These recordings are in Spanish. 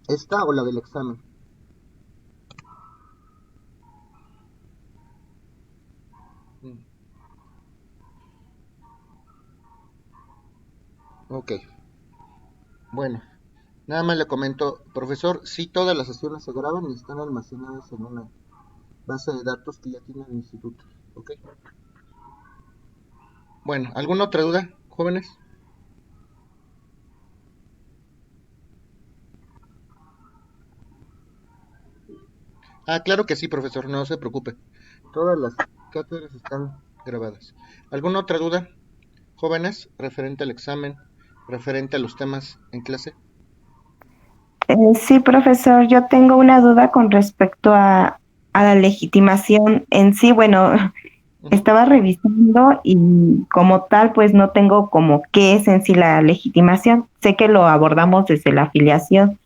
¿Esta o la del examen? Mm, Ok, bueno, nada más le comento, profesor, si todas las sesiones se graban y están almacenadas en una base de datos que ya tiene el instituto. Ok, bueno, ¿alguna otra duda, jóvenes? Ah, claro que sí, profesor, no se preocupe. Todas las cátedras están grabadas. ¿Alguna otra duda, jóvenes, referente al examen, referente a los temas en clase? Sí, profesor, yo tengo una duda con respecto a la legitimación en sí. Bueno, Ujú. estaba revisando y como tal, pues no tengo como qué es en sí la legitimación. Sé que lo abordamos desde la afiliación,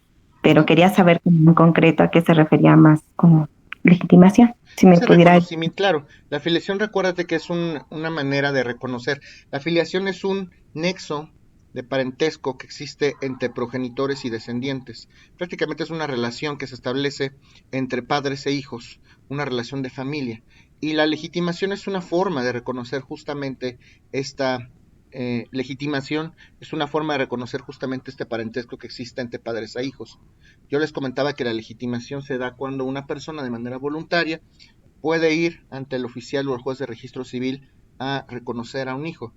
pero Ujú. quería saber como en concreto a qué se refería más como legitimación. Si me Ese pudiera. reconocimiento, claro, la afiliación, recuérdate que es una manera de reconocer. La afiliación es un nexo de parentesco que existe entre progenitores y descendientes. Prácticamente es una relación que se establece entre padres e hijos, una relación de familia. Y la legitimación es una forma de reconocer justamente esta legitimación, es una forma de reconocer justamente este parentesco que existe entre padres e hijos. Yo les comentaba que la legitimación se da cuando una persona de manera voluntaria puede ir ante el oficial o el juez de registro civil a reconocer a un hijo.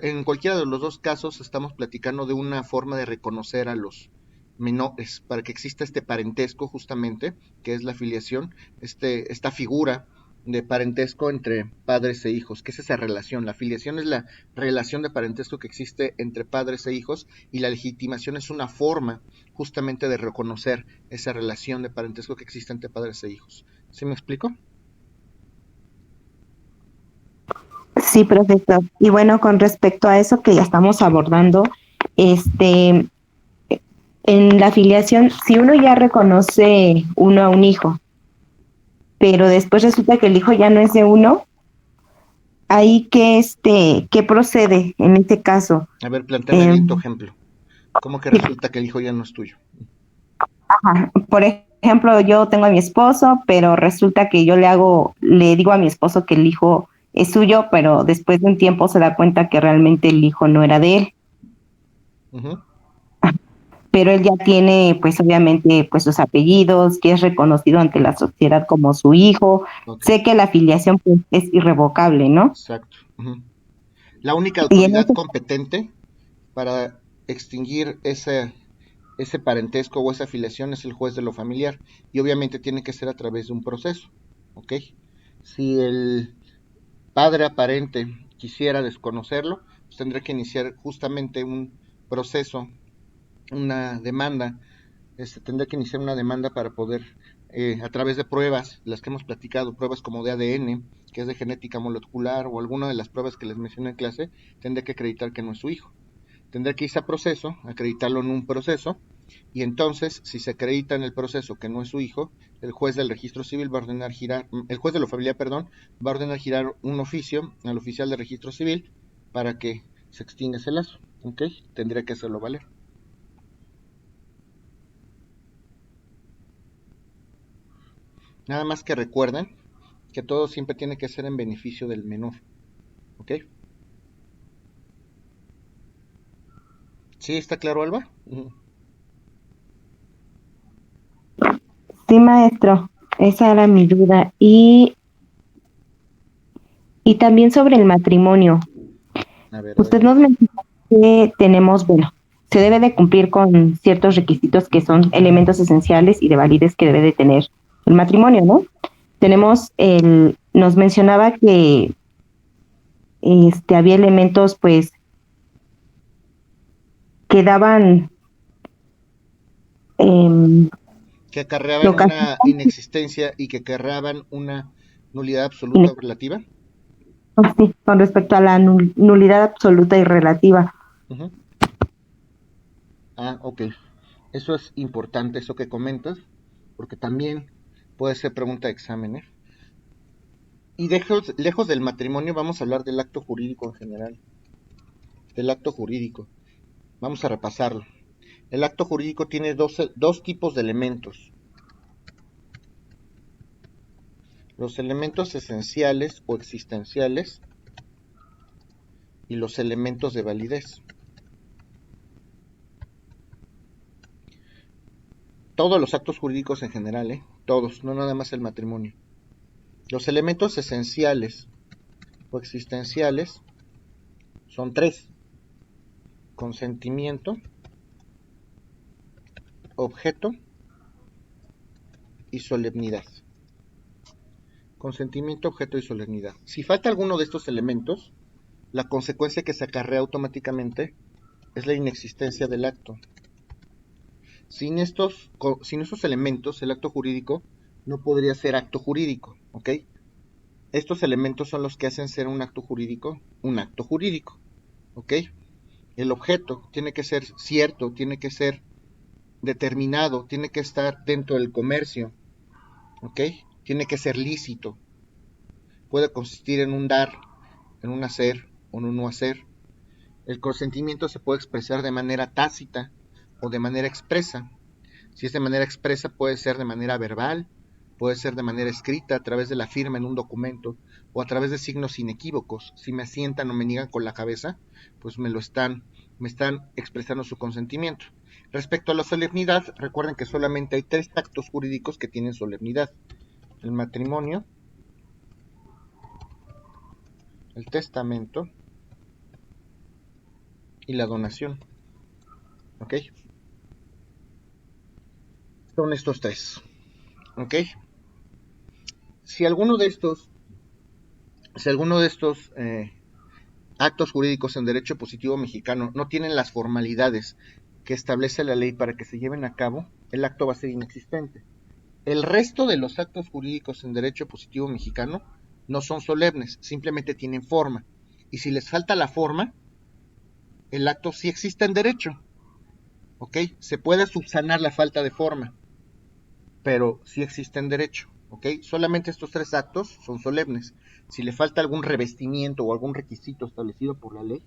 En cualquiera de los dos casos estamos platicando de una forma de reconocer a los menores para que exista este parentesco justamente, que es la filiación, esta figura de parentesco entre padres e hijos, que es esa relación. La filiación es la relación de parentesco que existe entre padres e hijos y la legitimación es una forma justamente de reconocer esa relación de parentesco que existe entre padres e hijos. ¿Sí me explico? Sí, profesor. Y bueno, con respecto a eso que ya estamos abordando, este, en la afiliación, si uno ya reconoce uno a un hijo, pero después resulta que el hijo ya no es de uno, ahí qué procede en este caso. A ver, plantéame Eh, bien tu ejemplo. ¿Cómo que resulta que el hijo ya no es tuyo? por ejemplo, yo tengo a mi esposo, pero resulta que le digo a mi esposo que el hijo es suyo, pero después de un tiempo se da cuenta que realmente el hijo no era de él. Ujú. Pero él ya tiene, pues obviamente, pues sus apellidos, que es reconocido ante la sociedad como su hijo. Ok, Sé que la afiliación pues, es irrevocable, ¿no? exacto. Ujú. La única Y en autoridad ese, competente para extinguir ese parentesco o esa afiliación es el juez de lo familiar y obviamente tiene que ser a través de un proceso, ¿ok? Si el padre aparente quisiera desconocerlo, pues tendrá que iniciar justamente un proceso, una demanda, tendrá que iniciar una demanda para poder, a través de pruebas, las que hemos platicado, pruebas como de ADN, que es de genética molecular, o alguna de las pruebas que les mencioné en clase, tendrá que acreditar que no es su hijo. Tendrá que irse a proceso, acreditarlo en un proceso, y entonces, si se acredita en el proceso que no es su hijo, el juez del registro civil va a ordenar girar, el juez de la familia, perdón, va a ordenar girar un oficio al oficial de registro civil para que se extinga ese lazo, ¿ok? Tendría que hacerlo valer. Nada más que recuerden que todo siempre tiene que ser en beneficio del menor, ¿ok? ¿Sí está claro, Alba? sí, maestro, esa era mi duda. Y también sobre el matrimonio. A ver, Usted adelante. nos mencionó que tenemos, bueno, se debe de cumplir con ciertos requisitos que son elementos esenciales y de validez que debe de tener el matrimonio, ¿no? Nos mencionaba que había elementos pues que daban eh, Que acarreaban lo que una inexistencia y que acarreaban una nulidad absoluta o relativa. sí, con respecto a la nulidad absoluta y relativa. Ujú. Ah, ok. Eso es importante, eso que comentas, porque también puede ser pregunta de examen, ¿eh? Y lejos del matrimonio, vamos a hablar del acto jurídico en general, del acto jurídico. Vamos a repasarlo. El acto jurídico tiene dos tipos de elementos. Los elementos esenciales o existenciales y los elementos de validez. Todos los actos jurídicos en general, todos, no nada más el matrimonio. Los elementos esenciales o existenciales son tres: consentimiento, objeto y solemnidad. Consentimiento, objeto y solemnidad. Si falta alguno de estos elementos, la consecuencia que se acarrea automáticamente es la inexistencia del acto. Sin estos elementos, el acto jurídico no podría ser acto jurídico, ¿ok? Estos elementos son los que hacen ser un acto jurídico, ¿ok? El objeto tiene que ser cierto, tiene que ser determinado, tiene que estar dentro del comercio, ¿ok? Tiene que ser lícito. Puede consistir en un dar, en un hacer o en un no hacer. El consentimiento se puede expresar de manera tácita o de manera expresa. Si es de manera expresa, puede ser de manera verbal, puede ser de manera escrita, a través de la firma en un documento, o a través de signos inequívocos. Si me asientan o me niegan con la cabeza, pues me están expresando su consentimiento. Respecto a la solemnidad, recuerden que solamente hay tres actos jurídicos que tienen solemnidad: el matrimonio, el testamento y la donación. ¿Ok? Son estos tres. ¿Ok? Si alguno de estos actos jurídicos en derecho positivo mexicano no tienen las formalidades que establece la ley para que se lleven a cabo, el acto va a ser inexistente. El resto de los actos jurídicos en derecho positivo mexicano no son solemnes, simplemente tienen forma. Y si les falta la forma, el acto sí existe en derecho. ¿Ok? Se puede subsanar la falta de forma, pero sí existe en derecho. ¿Ok? Solamente estos tres actos son solemnes. Si le falta algún revestimiento o algún requisito establecido por la ley,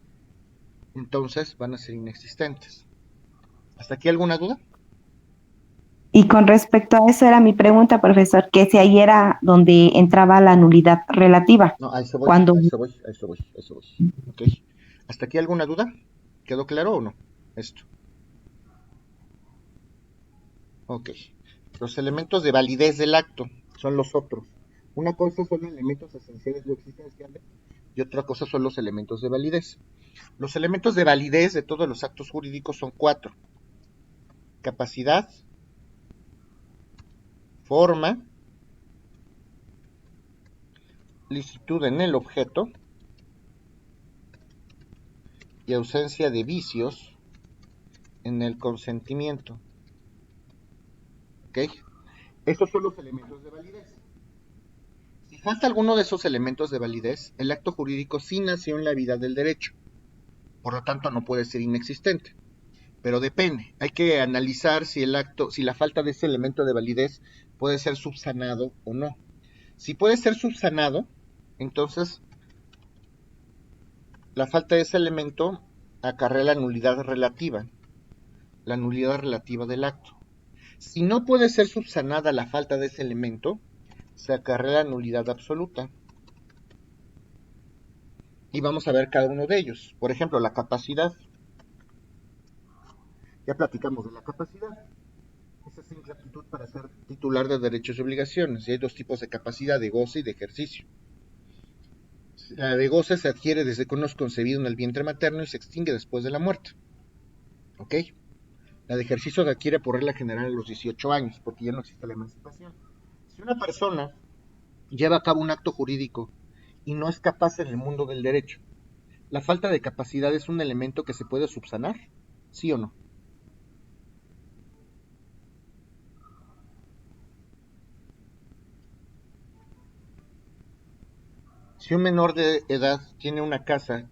entonces van a ser inexistentes. ¿Hasta aquí alguna duda? Y con respecto a eso era mi pregunta, profesor, que si ahí era donde entraba la nulidad relativa, No, a eso voy, cuando a eso voy, a eso voy, a eso voy. ¿Ok? ¿Hasta aquí alguna duda? ¿Quedó claro o no? Esto. Ok. Los elementos de validez del acto son los otros. Una cosa son los elementos esenciales o existenciales y otra cosa son los elementos de validez. Los elementos de validez de todos los actos jurídicos son cuatro: capacidad, forma, licitud en el objeto y ausencia de vicios en el consentimiento. ¿Ok? Estos son los elementos de validez. Si falta alguno de esos elementos de validez, el acto jurídico sí nació en la vida del derecho. Por lo tanto, no puede ser inexistente. Pero depende. Hay que analizar si la falta de ese elemento de validez puede ser subsanado o no. Si puede ser subsanado, entonces la falta de ese elemento acarrea la nulidad relativa del acto. Si no puede ser subsanada la falta de ese elemento, se acarrea la nulidad absoluta. Y vamos a ver cada uno de ellos. Por ejemplo, la capacidad. Ya platicamos de la capacidad. Esa es simple aptitud para ser titular de derechos y obligaciones. Y hay dos tipos de capacidad: de goce y de ejercicio. La de goce se adquiere desde que uno es concebido en el vientre materno y se extingue después de la muerte. ¿Ok? La de ejercicio se adquiere por regla general a los 18 años, porque ya no existe la emancipación. Si una persona lleva a cabo un acto jurídico y no es capaz en el mundo del derecho, ¿la falta de capacidad es un elemento que se puede subsanar? ¿Sí o no? Si un menor de edad tiene una casa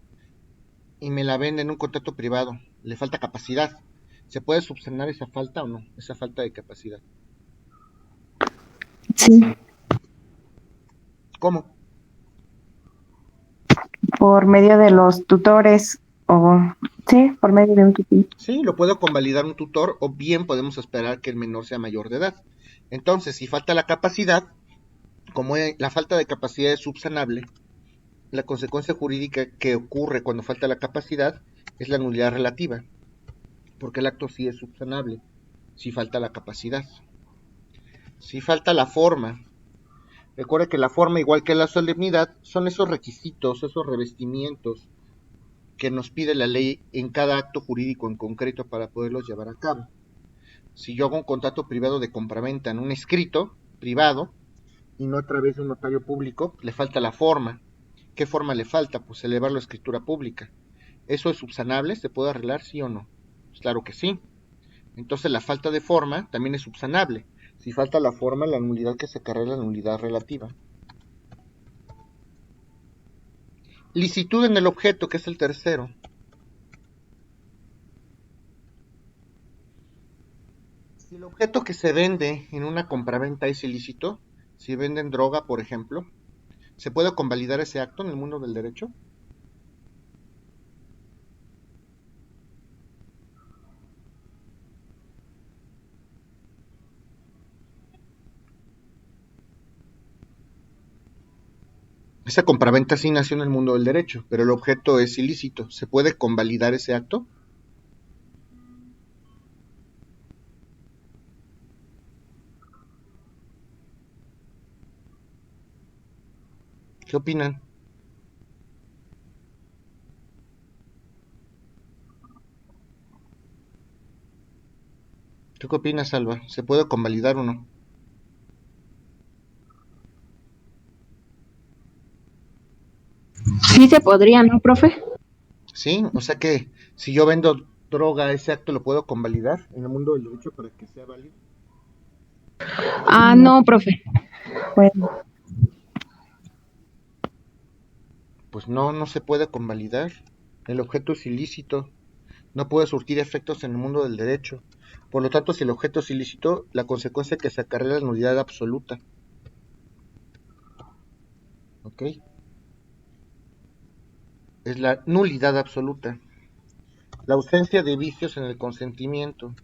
y me la vende en un contrato privado, le falta capacidad, ¿se puede subsanar esa falta o no? Esa falta de capacidad. sí, ¿Cómo? por medio de los tutores o... Sí, por medio de un tutor. Sí, lo puedo convalidar un tutor o bien podemos esperar que el menor sea mayor de edad. Entonces, si falta la capacidad, como la falta de capacidad es subsanable, la consecuencia jurídica que ocurre cuando falta la capacidad es la nulidad relativa, porque el acto sí es subsanable, si falta la capacidad. Si falta la forma, recuerda que la forma, igual que la solemnidad, son esos requisitos, esos revestimientos que nos pide la ley en cada acto jurídico en concreto para poderlos llevar a cabo. Si yo hago un contrato privado de compraventa en un escrito privado y no a través de un notario público, le falta la forma. ¿Qué forma le falta? Pues elevarlo a escritura pública. ¿Eso es subsanable? ¿Se puede arreglar, sí o no? Pues claro que sí. Entonces la falta de forma también es subsanable. Si falta la forma, la nulidad que se carga es la nulidad relativa. Licitud en el objeto, que es el tercero. Si el objeto que se vende en una compraventa es ilícito, si venden droga, por ejemplo, ¿se puede convalidar ese acto en el mundo del derecho? Esa compraventa sí nació en el mundo del derecho, pero el objeto es ilícito. ¿Se puede convalidar ese acto? ¿Qué opinan? ¿Tú qué opinas, Alba? ¿Se puede convalidar o no? Sí se podría, ¿no, profe? Sí, o sea que si yo vendo droga, ese acto lo puedo convalidar en el mundo del derecho para que sea válido. Ah, No, no, profe. bueno, Pues no, no se puede convalidar. El objeto es ilícito, no puede surtir efectos en el mundo del derecho. Por lo tanto, si el objeto es ilícito, la consecuencia es que se acarrea la nulidad absoluta. ¿Ok? Es la nulidad absoluta. La ausencia de vicios en el consentimiento.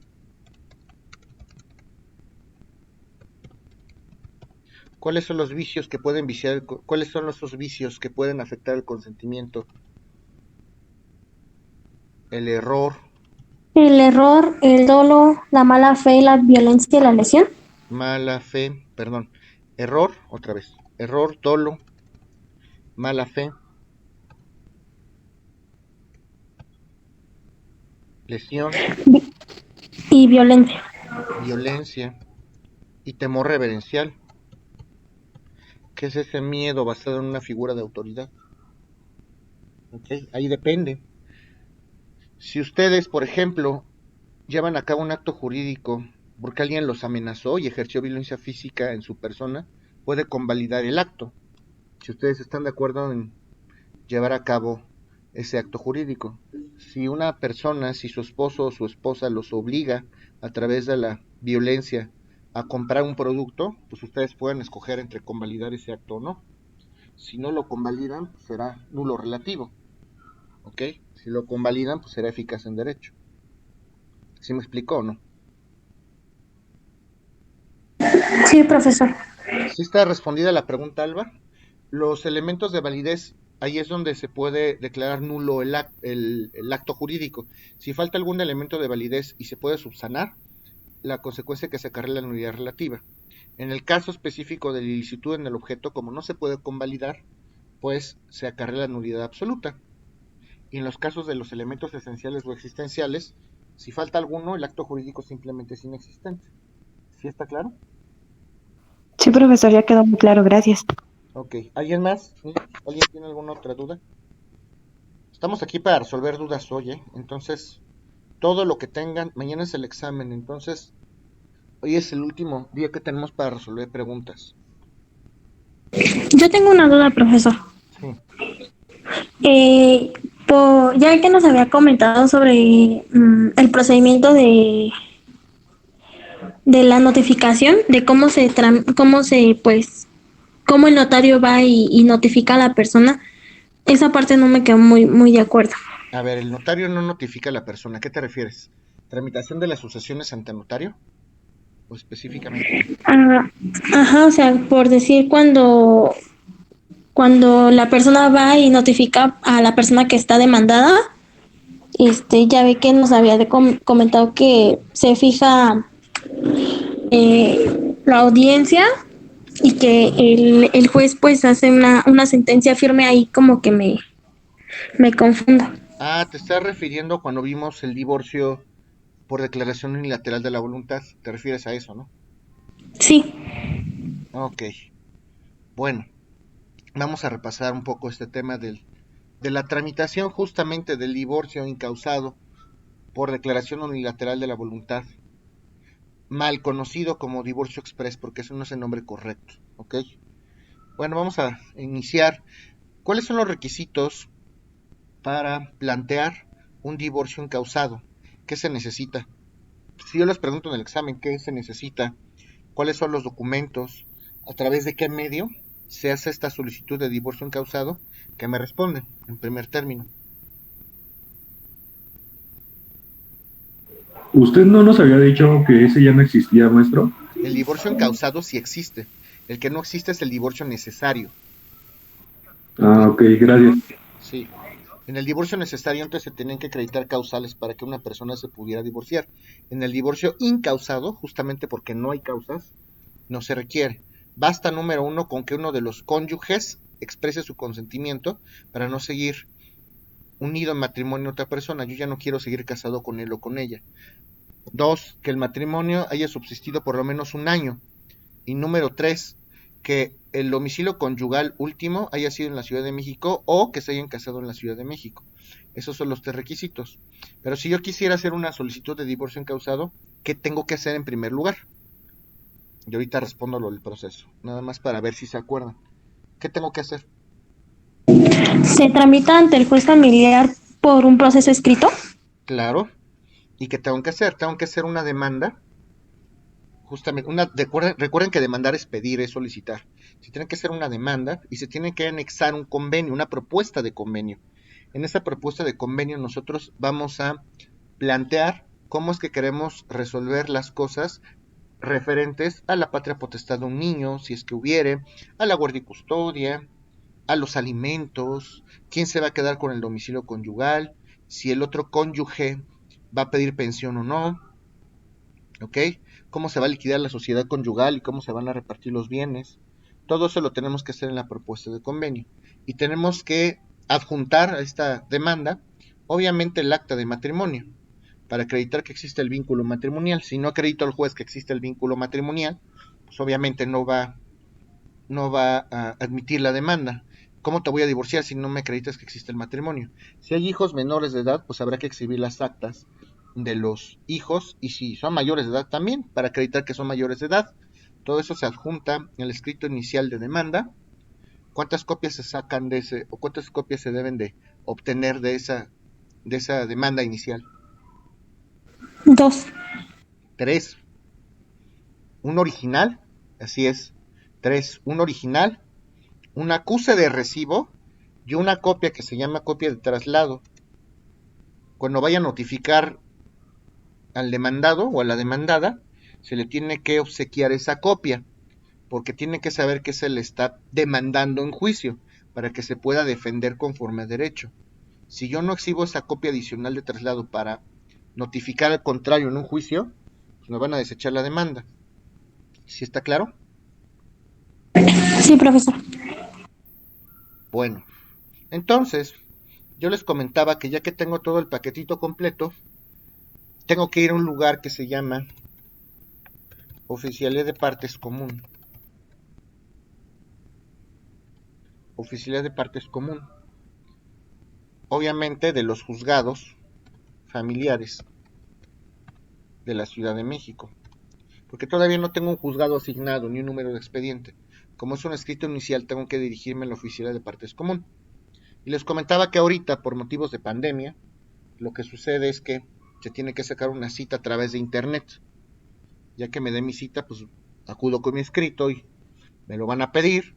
¿Cuáles son los vicios que pueden viciar? ¿Cuáles son esos vicios que pueden afectar el consentimiento? El error, El error, el dolo, la mala fe, la violencia y la lesión. mala fe, perdón, error, otra vez, error, dolo, mala fe, lesión, Y violencia. violencia y temor reverencial, que es ese miedo basado en una figura de autoridad. ¿Okay? Ahí depende. Si ustedes, por ejemplo, llevan a cabo un acto jurídico porque alguien los amenazó y ejerció violencia física en su persona, puede convalidar el acto. Si ustedes están de acuerdo en llevar a cabo ese acto jurídico. Si una persona, si su esposo o su esposa los obliga a través de la violencia a comprar un producto, pues ustedes pueden escoger entre convalidar ese acto o no. Si no lo convalidan, pues será nulo relativo. ¿Ok? Si lo convalidan, pues será eficaz en derecho. ¿Sí me explicó o no? Sí, profesor. ¿Sí está respondida la pregunta, Alba? Los elementos de validez, ahí es donde se puede declarar nulo el acto jurídico. Si falta algún elemento de validez y se puede subsanar, la consecuencia que se acarrea la nulidad relativa. En el caso específico de la ilicitud en el objeto, como no se puede convalidar, pues se acarrea la nulidad absoluta. Y en los casos de los elementos esenciales o existenciales, si falta alguno, el acto jurídico simplemente es inexistente. ¿Sí está claro? sí, profesor, ya quedó muy claro, gracias. Ok. ¿Alguien más? ¿Sí? ¿Alguien tiene alguna otra duda? Estamos aquí para resolver dudas hoy, ¿eh? Entonces, todo lo que tengan, mañana es el examen, entonces, hoy es el último día que tenemos para resolver preguntas. Yo tengo una duda, profesor. Sí. Ya que nos había comentado sobre el procedimiento de la notificación, de cómo el notario va y notifica a la persona, esa parte no me quedó muy de acuerdo. A ver, el notario no notifica a la persona. ¿A qué te refieres? ¿Tramitación de las sucesiones ante notario? ¿O específicamente qué? Ah, ajá, o sea, por decir cuando la persona va y notifica a la persona que está demandada, ya ve que nos había comentado que se fija la audiencia y que el juez pues hace una sentencia firme ahí como que me confundo. Ah, te estás refiriendo cuando vimos el divorcio por declaración unilateral de la voluntad. Te refieres a eso, ¿no? Sí, Ok. Bueno, vamos a repasar un poco este tema de la tramitación justamente del divorcio incausado por declaración unilateral de la voluntad, mal conocido como divorcio express, porque ese no es el nombre correcto, ¿ok? Bueno, vamos a iniciar. ¿Cuáles son los requisitos para plantear un divorcio incausado? ¿Qué se necesita? Si yo les pregunto en el examen qué se necesita, cuáles son los documentos, a través de qué medio se hace esta solicitud de divorcio incausado, que me responden en primer término. ¿Usted no nos había dicho que ese ya no existía, maestro? El divorcio encausado sí existe. El que no existe es el divorcio necesario. ¿Ok? Ah, ok, gracias. Sí. En el divorcio necesario antes se tenían que acreditar causales para que una persona se pudiera divorciar. En el divorcio incausado, justamente porque no hay causas, no se requiere. Basta, número uno, con que uno de los cónyuges exprese su consentimiento para no seguir unido en matrimonio a otra persona. Yo ya no quiero seguir casado con él o con ella. Dos, que el matrimonio haya subsistido por lo menos un año. Y número tres, que el domicilio conyugal último haya sido en la Ciudad de México o que se hayan casado en la Ciudad de México. Esos son los tres requisitos. Pero si yo quisiera hacer una solicitud de divorcio encausado, ¿qué tengo que hacer en primer lugar? Y ahorita respondo lo del proceso, nada más para ver si se acuerdan. ¿Qué tengo que hacer? se tramita ante el juez familiar por un proceso escrito. Claro. ¿Y qué tengo que hacer? Tengo que hacer una demanda. Justamente, recuerden que demandar es pedir, es solicitar. Se tiene que hacer una demanda y se tiene que anexar un convenio, una propuesta de convenio. En esa propuesta de convenio nosotros vamos a plantear cómo es que queremos resolver las cosas referentes a la patria potestad de un niño, si es que hubiere, a la guardia y custodia, a los alimentos, quién se va a quedar con el domicilio conyugal, si el otro cónyuge va a pedir pensión o no, ¿ok? Cómo se va a liquidar la sociedad conyugal y cómo se van a repartir los bienes. Todo eso lo tenemos que hacer en la propuesta de convenio. Y tenemos que adjuntar a esta demanda, obviamente, el acta de matrimonio, para acreditar que existe el vínculo matrimonial. Si no acredito al juez que existe el vínculo matrimonial, pues obviamente no va a admitir la demanda. ¿Cómo te voy a divorciar si no me acreditas que existe el matrimonio? Si hay hijos menores de edad, pues habrá que exhibir las actas de los hijos y si son mayores de edad también, para acreditar que son mayores de edad. Todo eso se adjunta en el escrito inicial de demanda. ¿Cuántas copias se sacan de ese o cuántas copias se deben de obtener de esa demanda inicial? Dos. Tres. Un original, así es. Tres. Un original, un acuse de recibo y una copia que se llama copia de traslado. Cuando vaya a notificar al demandado o a la demandada, se le tiene que obsequiar esa copia, porque tiene que saber que se le está demandando en juicio, para que se pueda defender conforme a derecho. Si yo no exhibo esa copia adicional de traslado para notificar al contrario en un juicio, pues me van a desechar la demanda. ¿Sí está claro? Sí, profesor. Bueno, entonces yo les comentaba que ya que tengo todo el paquetito completo, tengo que ir a un lugar que se llama Oficialía de Partes Común. Oficialía de Partes Común. Obviamente de los juzgados familiares de la Ciudad de México. Porque todavía no tengo un juzgado asignado ni un número de expediente. Como es un escrito inicial, tengo que dirigirme a la Oficialía de Partes Común. Y les comentaba que ahorita, por motivos de pandemia, lo que sucede es que se tiene que sacar una cita a través de internet. Ya que me dé mi cita, pues acudo con mi escrito y me lo van a pedir.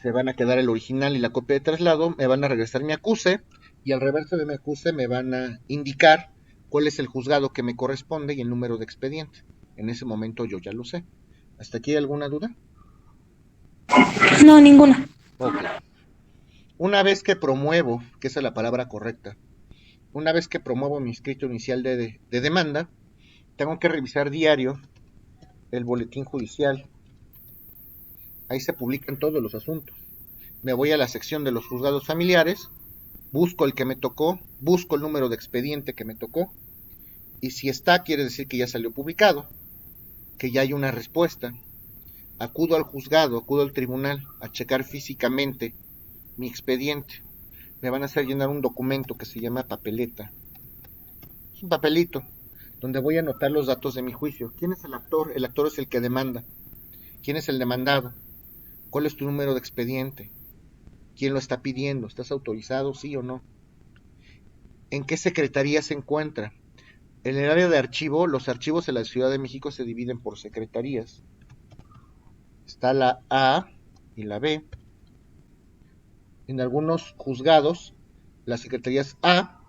Se van a quedar el original y la copia de traslado, me van a regresar mi acuse y al reverso de mi acuse me van a indicar cuál es el juzgado que me corresponde y el número de expediente. En ese momento yo ya lo sé. ¿Hasta aquí hay alguna duda? No, ninguna. Ok. Una vez que promuevo, que esa es la palabra correcta, una vez que promuevo mi escrito inicial de demanda, tengo que revisar diario el boletín judicial. Ahí se publican todos los asuntos. Me voy a la sección de los juzgados familiares, busco el que me tocó, busco el número de expediente que me tocó, y si está, quiere decir que ya salió publicado, que ya hay una respuesta. Acudo al juzgado, acudo al tribunal a checar físicamente mi expediente. Me van a hacer llenar un documento que se llama papeleta. Es un papelito donde voy a anotar los datos de mi juicio. ¿Quién es el actor? El actor es el que demanda. ¿Quién es el demandado? ¿Cuál es tu número de expediente? ¿Quién lo está pidiendo? ¿Estás autorizado, sí o no? ¿En qué secretaría se encuentra? En el área de archivo, los archivos en la Ciudad de México se dividen por secretarías. Está la A y la B. En algunos juzgados, las secretarías A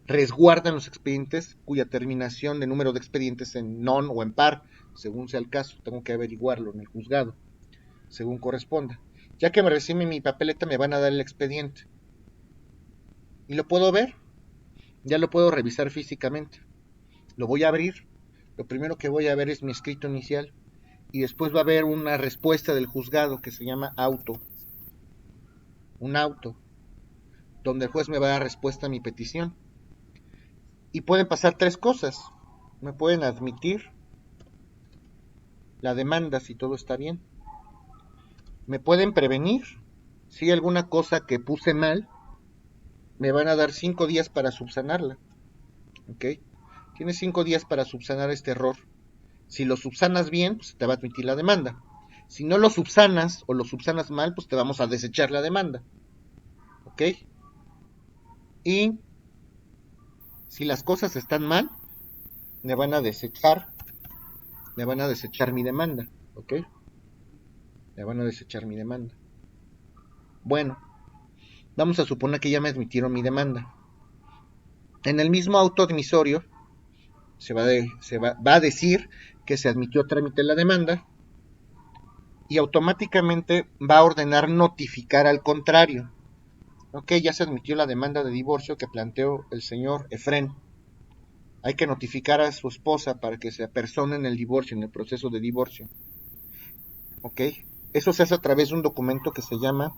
resguardan los expedientes cuya terminación de número de expedientes en non o en par, según sea el caso. Tengo que averiguarlo en el juzgado, según corresponda. Ya que me reciben mi papeleta, me van a dar el expediente. Y lo puedo ver, ya lo puedo revisar físicamente. Lo voy a abrir. Lo primero que voy a ver es mi escrito inicial. Y después va a haber una respuesta del juzgado que se llama auto. Un auto, donde el juez me va a dar respuesta a mi petición. Y pueden pasar tres cosas. Me pueden admitir la demanda si todo está bien. Me pueden prevenir si hay alguna cosa que puse mal. Me van a dar 5 días para subsanarla. ¿Ok? Tienes 5 días para subsanar este error. Si lo subsanas bien, pues te va a admitir la demanda. Si no lo subsanas o lo subsanas mal, pues te vamos a desechar la demanda. ¿Ok? Y si las cosas están mal, me van a desechar mi demanda. ¿Ok? Me van a desechar mi demanda. Bueno, vamos a suponer que ya me admitieron mi demanda. En el mismo auto admisorio va a decir que se admitió trámite la demanda y automáticamente va a ordenar notificar al contrario. Ok, ya se admitió la demanda de divorcio que planteó el señor Efrén. Hay que notificar a su esposa para que se apersone en el divorcio, en el proceso de divorcio. Ok, eso se hace a través de un documento que se llama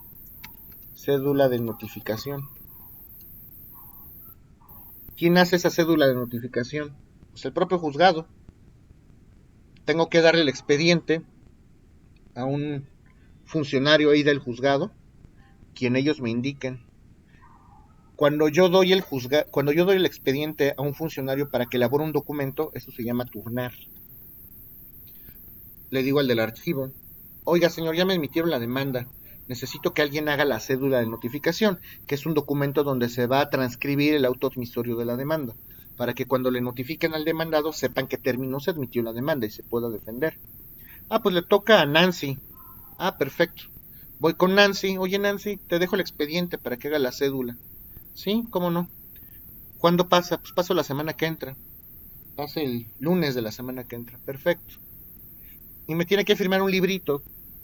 cédula de notificación. ¿Quién hace esa cédula de notificación? Pues el propio juzgado. Tengo que darle el expediente a un funcionario ahí del juzgado, quien ellos me indiquen. Cuando yo doy el expediente a un funcionario para que elabore un documento, eso se llama turnar. Le digo al del archivo, oiga señor, ya me emitieron la demanda, necesito que alguien haga la cédula de notificación, que es un documento donde se va a transcribir el auto admisorio de la demanda, para que cuando le notifiquen al demandado sepan que término se admitió la demanda y se pueda defender. Ah, pues le toca a Nancy. Ah, perfecto. Voy con Nancy. Oye Nancy, te dejo el expediente para que haga la cédula. Sí, cómo no. ¿Cuándo pasa? Pues paso la semana que entra. Pasa el lunes de la semana que entra. Perfecto. Y me tiene que firmar un librito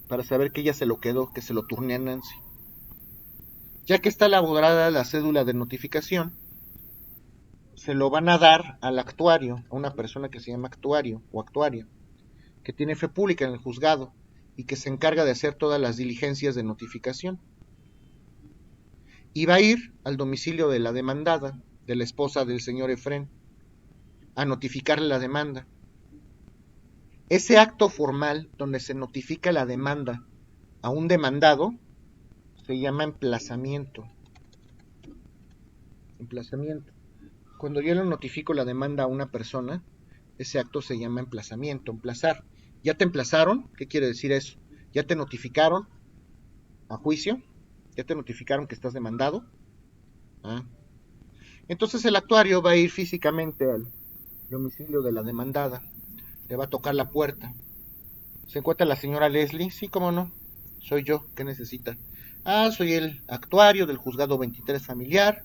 para saber que ella se lo quedó, que se lo turné a Nancy. Ya que está elaborada la cédula de notificación, se lo van a dar al actuario, a una persona que se llama actuario o actuaria, que tiene fe pública en el juzgado y que se encarga de hacer todas las diligencias de notificación. Y va a ir al domicilio de la demandada, de la esposa del señor Efrén, a notificarle la demanda. Ese acto formal donde se notifica la demanda a un demandado se llama emplazamiento. Emplazamiento. Cuando yo le notifico la demanda a una persona, ese acto se llama emplazamiento, emplazar. ¿Ya te emplazaron? ¿Qué quiere decir eso? ¿Ya te notificaron a juicio? ¿Ya te notificaron que estás demandado? ¿Ah? Entonces el actuario va a ir físicamente al domicilio de la demandada. Le va a tocar la puerta. ¿Se encuentra la señora Leslie? Sí, cómo no. Soy yo. ¿Qué necesita? Ah, soy el actuario del juzgado 23 familiar.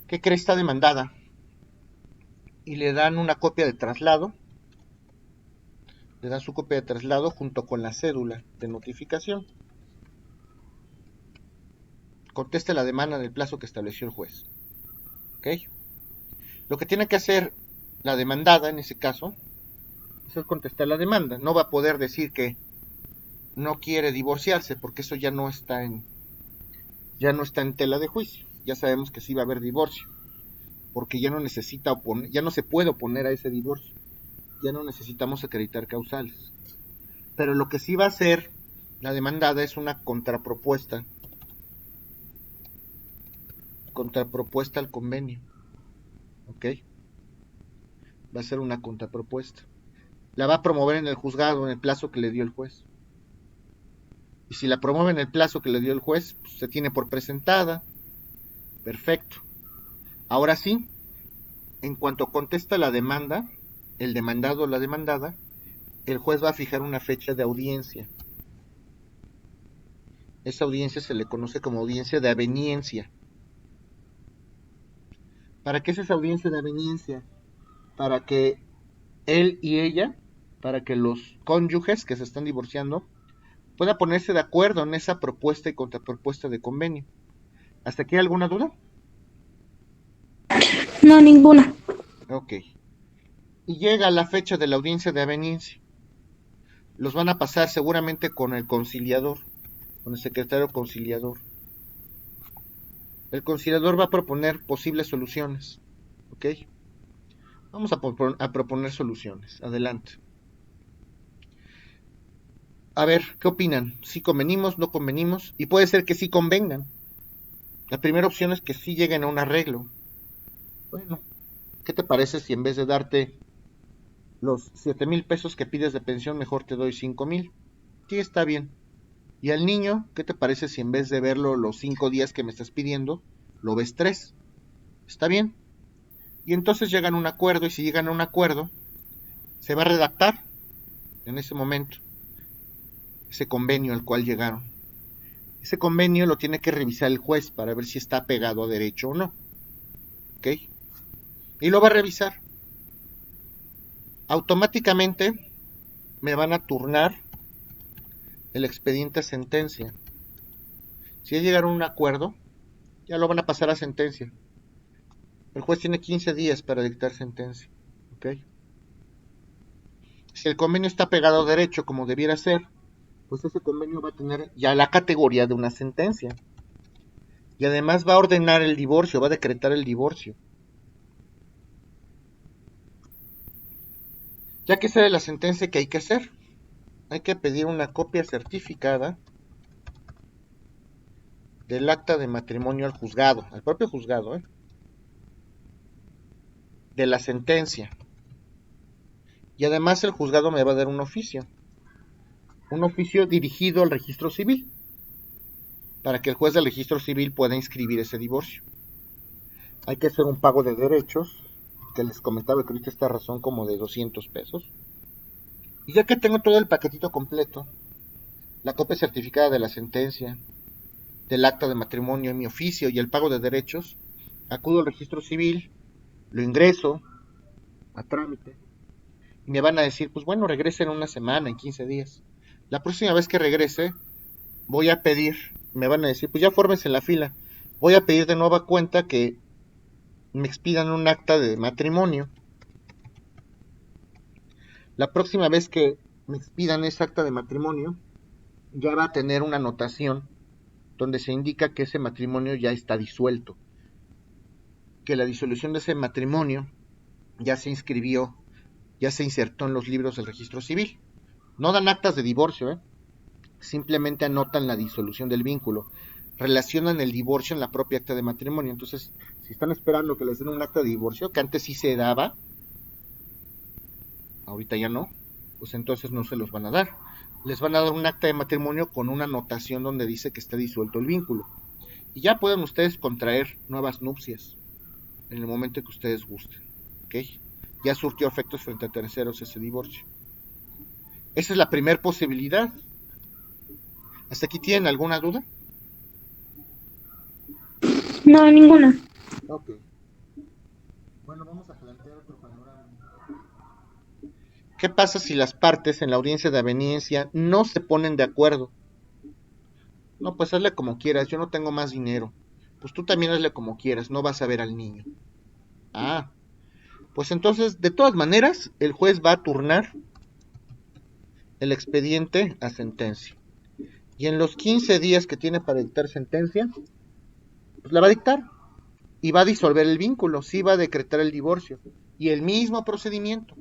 ¿Qué cree? Está demandada y le dan una copia de traslado, le dan su copia de traslado junto con la cédula de notificación. Conteste la demanda en el plazo que estableció el juez. ¿Ok? Lo que tiene que hacer la demandada en ese caso es contestar la demanda. No va a poder decir que no quiere divorciarse porque eso ya no está en tela de juicio. Ya sabemos que sí va a haber divorcio, porque ya no necesita ya no se puede oponer a ese divorcio. Ya no necesitamos acreditar causales. Pero lo que sí va a hacer la demandada es una contrapropuesta al convenio. ¿Ok? Va a ser una contrapropuesta. La va a promover en el juzgado en el plazo que le dio el juez. Y si la promueve en el plazo que le dio el juez, pues se tiene por presentada. Perfecto. Ahora sí, en cuanto contesta la demanda, el demandado o la demandada, el juez va a fijar una fecha de audiencia. Esa audiencia se le conoce como audiencia de aveniencia. ¿Para qué es esa audiencia de aveniencia? Para que él y ella, para que los cónyuges que se están divorciando puedan ponerse de acuerdo en esa propuesta y contrapropuesta de convenio. ¿Hasta aquí hay alguna duda? No, ninguna. Ok. Y llega la fecha de la audiencia de aveniencia. Los van a pasar seguramente con el conciliador, con el secretario conciliador. El conciliador va a proponer posibles soluciones. ¿Ok? Vamos a proponer soluciones. Adelante. A ver, ¿qué opinan? ¿Sí convenimos, no convenimos? Y puede ser que sí convengan. La primera opción es que sí lleguen a un arreglo. Bueno, ¿qué te parece si en vez de darte los 7,000 pesos que pides de pensión, mejor te doy 5,000? Sí, está bien. Y al niño, ¿qué te parece si en vez de verlo los 5 días que me estás pidiendo, lo ves 3? ¿Está bien? Y entonces llegan a un acuerdo, y si llegan a un acuerdo, se va a redactar en ese momento ese convenio al cual llegaron. Ese convenio lo tiene que revisar el juez para ver si está pegado a derecho o no. ¿Ok? Y lo va a revisar. Automáticamente me van a turnar el expediente a sentencia. Si ya llegaron a un acuerdo, ya lo van a pasar a sentencia. El juez tiene 15 días para dictar sentencia. ¿Ok? Si el convenio está pegado a derecho como debiera ser, pues ese convenio va a tener ya la categoría de una sentencia. Y además va a ordenar el divorcio, va a decretar el divorcio. Ya que sale la sentencia, ¿qué hay que hacer? Hay que pedir una copia certificada del acta de matrimonio al juzgado, al propio juzgado, de la sentencia. Y además el juzgado me va a dar un oficio dirigido al registro civil, para que el juez del registro civil pueda inscribir ese divorcio. Hay que hacer un pago de derechos, que les comentaba que ahorita está a razón como de 200 pesos. Y ya que tengo todo el paquetito completo, la copia certificada de la sentencia, del acta de matrimonio en mi oficio y el pago de derechos, acudo al registro civil, lo ingreso a trámite y me van a decir, pues bueno, regrese en una semana, en 15 días. La próxima vez que regrese, voy a pedir, me van a decir, pues ya fórmense en la fila, voy a pedir de nueva cuenta que me expidan un acta de matrimonio. La próxima vez que me expidan ese acta de matrimonio, ya va a tener una anotación donde se indica que ese matrimonio ya está disuelto, que la disolución de ese matrimonio ya se inscribió, ya se insertó en los libros del registro civil. No dan actas de divorcio, simplemente anotan la disolución del vínculo, relacionan el divorcio en la propia acta de matrimonio. Entonces, si están esperando que les den un acta de divorcio, que antes sí se daba, ahorita ya no, pues entonces no se los van a dar. Les van a dar un acta de matrimonio con una anotación donde dice que está disuelto el vínculo. Y ya pueden ustedes contraer nuevas nupcias en el momento que ustedes gusten. ¿Ok? Ya surtió efectos frente a terceros ese divorcio. Esa es la primera posibilidad. ¿Hasta aquí tienen alguna duda? No, ninguna. Ok. Bueno, vamos a plantear otro panorama. ¿Qué pasa si las partes en la audiencia de aveniencia no se ponen de acuerdo? No, pues hazle como quieras, yo no tengo más dinero. Pues tú también hazle como quieras, no vas a ver al niño. Ah, pues entonces, de todas maneras, el juez va a turnar el expediente a sentencia. Y en los 15 días que tiene para dictar sentencia, pues la va a dictar y va a disolver el vínculo, sí va a decretar el divorcio. Y el mismo procedimiento.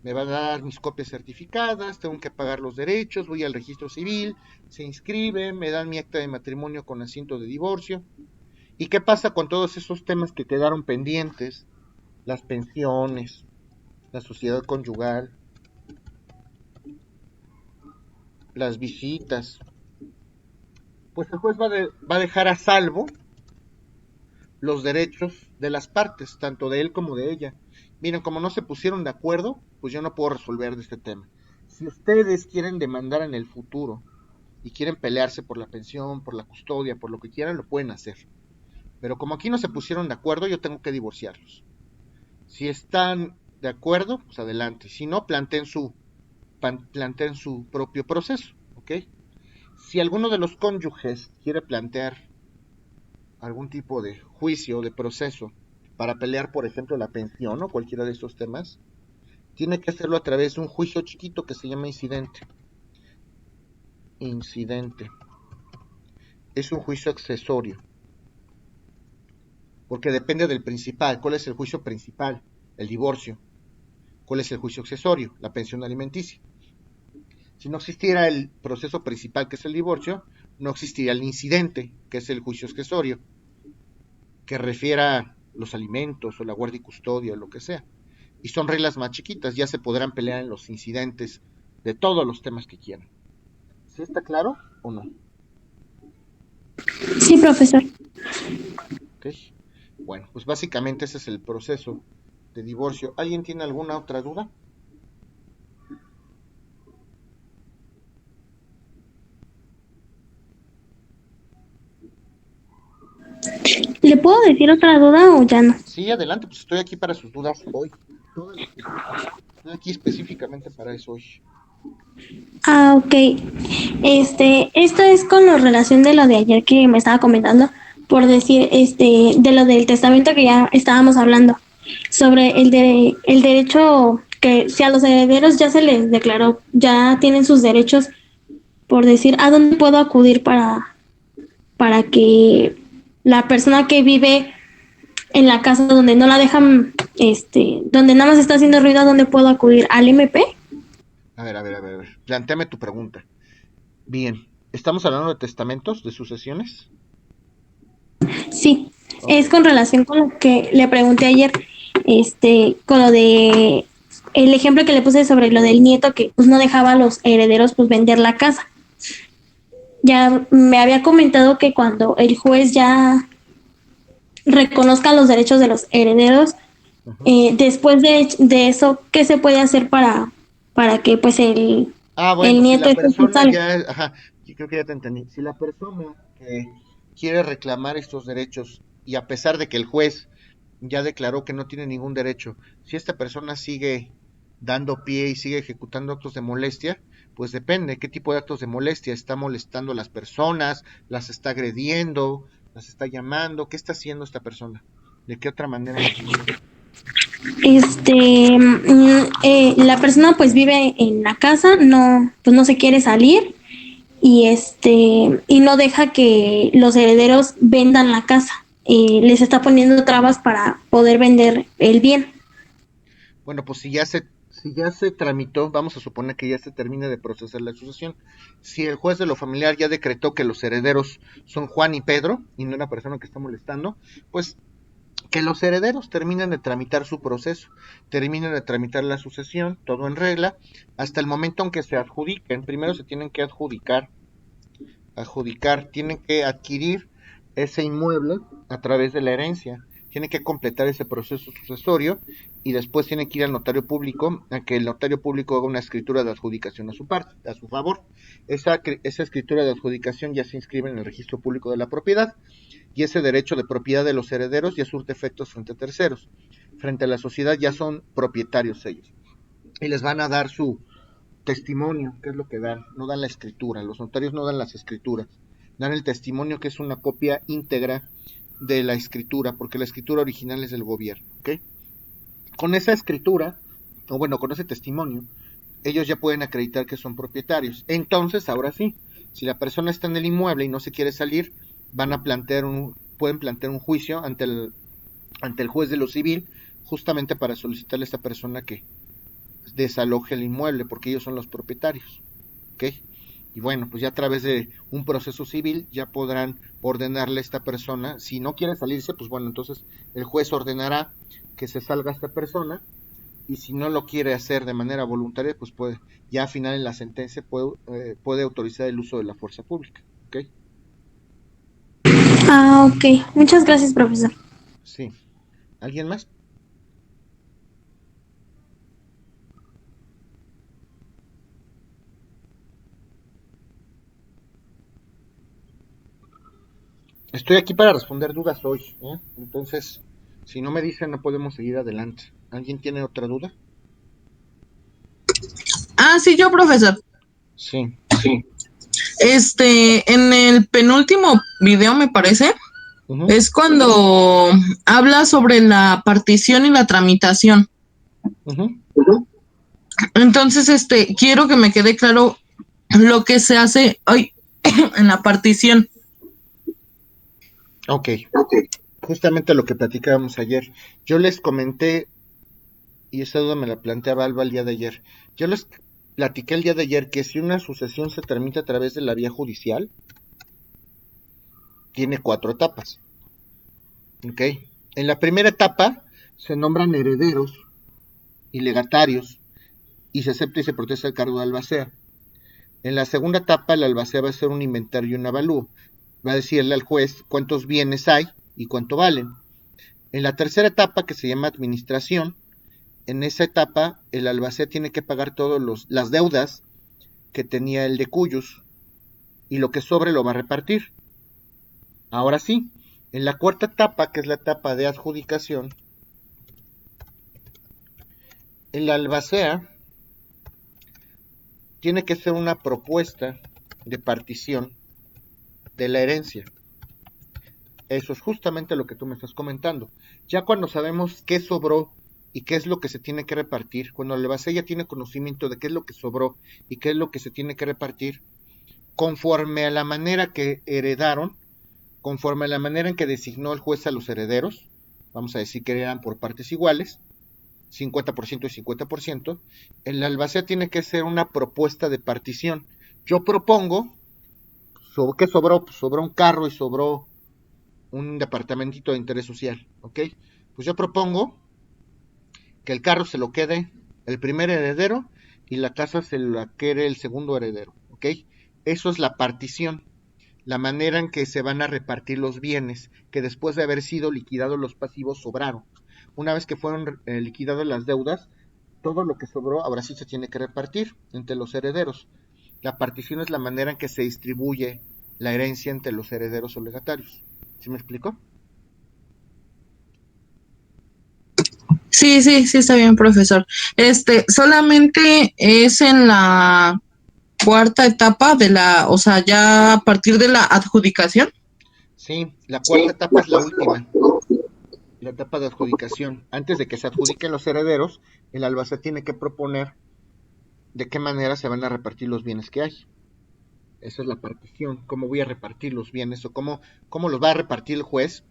Me va a dar mis copias certificadas, tengo que pagar los derechos, voy al registro civil, se inscribe, me dan mi acta de matrimonio con asiento de divorcio. ¿Y qué pasa con todos esos temas que quedaron pendientes? Las pensiones, la sociedad conyugal, las visitas. Pues el juez va a dejar a salvo los derechos de las partes, tanto de él como de ella. Miren, como no se pusieron de acuerdo, pues yo no puedo resolver de este tema. Si ustedes quieren demandar en el futuro y quieren pelearse por la pensión, por la custodia, por lo que quieran, lo pueden hacer. Pero como aquí no se pusieron de acuerdo, yo tengo que divorciarlos. Si están de acuerdo, pues adelante. Si no, planteen su propio proceso, ¿ok? Si alguno de los cónyuges quiere plantear algún tipo de juicio, de proceso, para pelear, por ejemplo, la pensión o cualquiera de estos temas, tiene que hacerlo a través de un juicio chiquito que se llama incidente. Incidente. Es un juicio accesorio, porque depende del principal. ¿Cuál es el juicio principal? El divorcio. ¿Cuál es el juicio accesorio? La pensión alimenticia. Si no existiera el proceso principal, que es el divorcio, no existiría el incidente, que es el juicio accesorio, que refiera los alimentos o la guardia y custodia o lo que sea. Y son reglas más chiquitas, ya se podrán pelear en los incidentes de todos los temas que quieran. ¿Sí está claro o no? Sí, profesor. ¿Okay? Bueno, pues básicamente ese es el proceso de divorcio. ¿Alguien tiene alguna otra duda? ¿Le puedo decir otra duda o ya no? Sí, adelante, pues estoy aquí para sus dudas hoy. Estoy aquí específicamente para eso hoy. Ah, ok. Esto es con la relación de lo de ayer que me estaba comentando, por decir, de lo del testamento que ya estábamos hablando, sobre el derecho que si a los herederos ya se les declaró, ya tienen sus derechos, por decir, ¿a dónde puedo acudir para que la persona que vive en la casa donde no la dejan, donde nada más está haciendo ruido, ¿a dónde puedo acudir? ¿Al MP? A ver. Plantéame tu pregunta. Bien, ¿estamos hablando de testamentos, de sucesiones? Sí, Ok. es con relación con lo que le pregunté ayer, con lo de el ejemplo que le puse sobre lo del nieto que pues no dejaba a los herederos pues vender la casa. Ya me había comentado que cuando el juez ya reconozca los derechos de los herederos, Uh-huh. después de eso, ¿qué se puede hacer para que pues el Bueno, si nieto la esté persona salvo? ya, ajá, yo creo que ya te entendí. Si la persona que quiere reclamar estos derechos y a pesar de que el juez ya declaró que no tiene ningún derecho, si esta persona sigue dando pie y sigue ejecutando actos de molestia, pues depende qué tipo de actos de molestia. ¿Está molestando a las personas? ¿Las está agrediendo? ¿Las está llamando? ¿Qué está haciendo esta persona? ¿De qué otra manera las molesta? La persona pues vive en la casa, no, pues no se quiere salir y no deja que los herederos vendan la casa. Les está poniendo trabas para poder vender el bien. Bueno, pues si ya se tramitó, vamos a suponer que ya se termine de procesar la sucesión. Si el juez de lo familiar ya decretó que los herederos son Juan y Pedro y no una persona que está molestando, pues que los herederos terminen de tramitar su proceso, terminen de tramitar la sucesión, todo en regla, hasta el momento en que se adjudiquen. Primero se tienen que tienen que adquirir ese inmueble a través de la herencia, tiene que completar ese proceso sucesorio y después tiene que ir al notario público a que el notario público haga una escritura de adjudicación a su parte, a su favor. Esa escritura de adjudicación ya se inscribe en el registro público de la propiedad y ese derecho de propiedad de los herederos ya surte efectos frente a terceros. frente a la sociedad ya son propietarios ellos. Y les van a dar su testimonio, que es lo que dan, no dan la escritura, los notarios no dan las escrituras, dan el testimonio, que es una copia íntegra de la escritura, porque la escritura original es del gobierno, ¿ok? Con esa escritura, o bueno, con ese testimonio, ellos ya pueden acreditar que son propietarios. Entonces, ahora sí, si la persona está en el inmueble y no se quiere salir, pueden plantear un juicio ante el juez de lo civil, justamente para solicitarle a esta persona que desaloje el inmueble, porque ellos son los propietarios, ¿ok? Y bueno, pues ya a través de un proceso civil ya podrán ordenarle a esta persona, si no quiere salirse, pues bueno, entonces el juez ordenará que se salga esta persona, y si no lo quiere hacer de manera voluntaria, pues puede, ya al final en la sentencia puede autorizar el uso de la fuerza pública, ¿ok? Ok. Muchas gracias, profesor. Sí. ¿Alguien más? Estoy aquí para responder dudas hoy, ¿eh? Entonces, si no me dicen, no podemos seguir adelante. ¿Alguien tiene otra duda? Sí, yo, profesor. Sí. En el penúltimo video, me parece, Uh-huh. es cuando habla sobre la partición y la tramitación. Uh-huh. Entonces, quiero que me quede claro lo que se hace hoy en la partición. Ok. Justamente lo que platicábamos ayer. Yo les comenté, y esa duda me la planteaba Alba el día de ayer. Yo les platiqué el día de ayer que si una sucesión se tramita a través de la vía judicial, tiene 4 etapas. ¿Ok? En la primera etapa se nombran herederos y legatarios y se acepta y se protesta el cargo de albacea. En la segunda etapa, el albacea va a hacer un inventario y un avalúo. Va a decirle al juez cuántos bienes hay y cuánto valen. En la tercera etapa, que se llama administración, en esa etapa el albacea tiene que pagar todas las deudas que tenía el de Cuyos, y lo que sobre lo va a repartir. Ahora sí, en la cuarta etapa, que es la etapa de adjudicación, el albacea tiene que hacer una propuesta de partición de la herencia. Eso es justamente lo que tú me estás comentando. Ya cuando sabemos qué sobró y qué es lo que se tiene que repartir, cuando el albacea ya tiene conocimiento de qué es lo que sobró y qué es lo que se tiene que repartir, conforme a la manera que heredaron, conforme a la manera en que designó el juez a los herederos, vamos a decir que eran por partes iguales, 50% y 50%, el albacea tiene que hacer una propuesta de partición. Yo propongo, ¿qué sobró? Pues sobró un carro y sobró un departamentito de interés social, ¿ok? Pues yo propongo que el carro se lo quede el primer heredero y la casa se la quede el segundo heredero, ¿ok? Eso es la partición, la manera en que se van a repartir los bienes que después de haber sido liquidados los pasivos sobraron. Una vez que fueron liquidadas las deudas, todo lo que sobró ahora sí se tiene que repartir entre los herederos. La partición es la manera en que se distribuye la herencia entre los herederos o legatarios. ¿Sí me explico? Sí, está bien, profesor. Solamente es en la cuarta etapa o sea, ya a partir de la adjudicación. Sí, la cuarta etapa es la última, la etapa de adjudicación. Antes de que se adjudiquen los herederos, el albacea tiene que proponer de qué manera se van a repartir los bienes que hay. Esa es la partición, cómo voy a repartir los bienes o cómo los va a repartir el juez,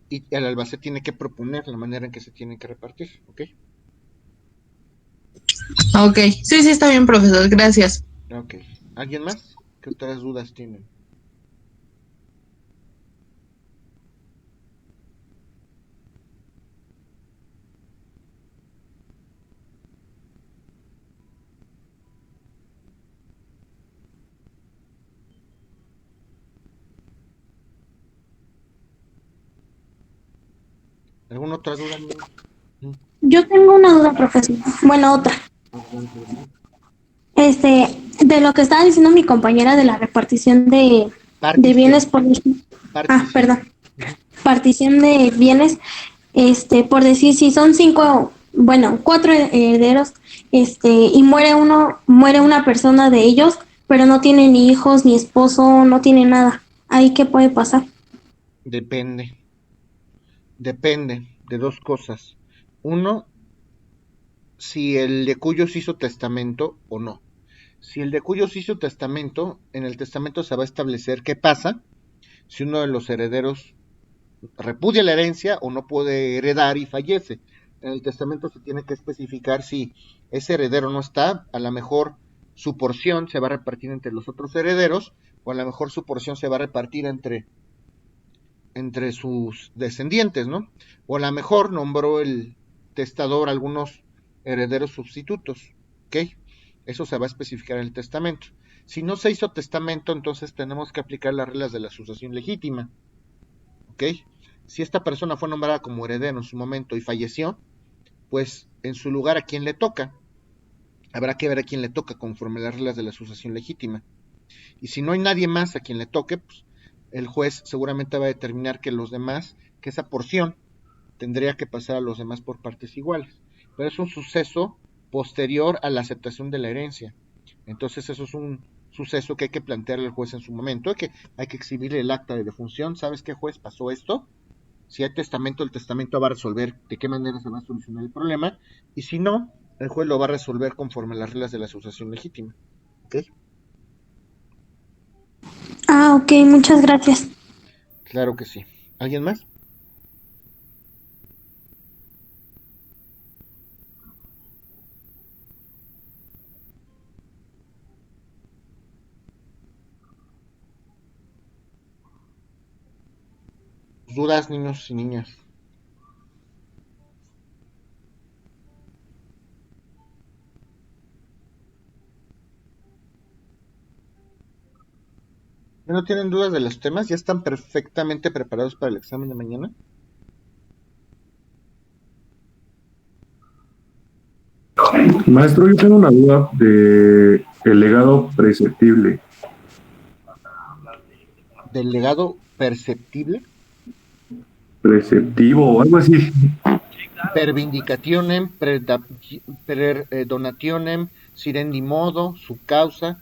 y el albacea tiene que proponer la manera en que se tienen que repartir, ¿ok? Ok, sí, está bien, profesor, gracias. Ok, ¿alguien más? ¿Qué otras dudas tienen? ¿Alguna otra duda? Yo tengo una duda, profesor. Bueno, otra. De lo que estaba diciendo mi compañera de la repartición de bienes por... Partición. perdón. Partición de bienes. por decir, si son cinco, bueno, cuatro herederos, y muere una persona de ellos, pero no tiene ni hijos, ni esposo, no tiene nada. ¿Ahí qué puede pasar? Depende, depende de dos cosas. Uno, si el de cuyos hizo testamento o no. Si el de cuyos hizo testamento, en el testamento se va a establecer qué pasa si uno de los herederos repudia la herencia o no puede heredar y fallece. En el testamento se tiene que especificar si ese heredero no está, a lo mejor su porción se va a repartir entre los otros herederos o a lo mejor su porción se va a repartir entre sus descendientes, ¿no? O a lo mejor nombró el testador algunos herederos sustitutos, ¿ok? Eso se va a especificar en el testamento. Si no se hizo testamento, entonces tenemos que aplicar las reglas de la sucesión legítima, ¿ok? Si esta persona fue nombrada como heredero en su momento y falleció, pues en su lugar a quién le toca. Habrá que ver a quién le toca conforme a las reglas de la sucesión legítima. Y si no hay nadie más a quien le toque, pues el juez seguramente va a determinar que los demás, que esa porción tendría que pasar a los demás por partes iguales. Pero es un suceso posterior a la aceptación de la herencia. Entonces eso es un suceso que hay que plantearle al juez en su momento, hay que exhibirle el acta de defunción. ¿Sabes qué, juez? Pasó esto. Si hay testamento, el testamento va a resolver de qué manera se va a solucionar el problema. Y si no, el juez lo va a resolver conforme a las reglas de la sucesión legítima. ¿Ok? Ah, ok, muchas gracias. Claro que sí. ¿Alguien más? ¿Dudas, niños y niñas? ¿Ya no tienen dudas de los temas? ¿Ya están perfectamente preparados para el examen de mañana? Maestro, yo tengo una duda de el legado preceptible. ¿Del legado perceptible? Preceptivo o algo así. Per vindicationem, per donationem, sirendi modo, su causa.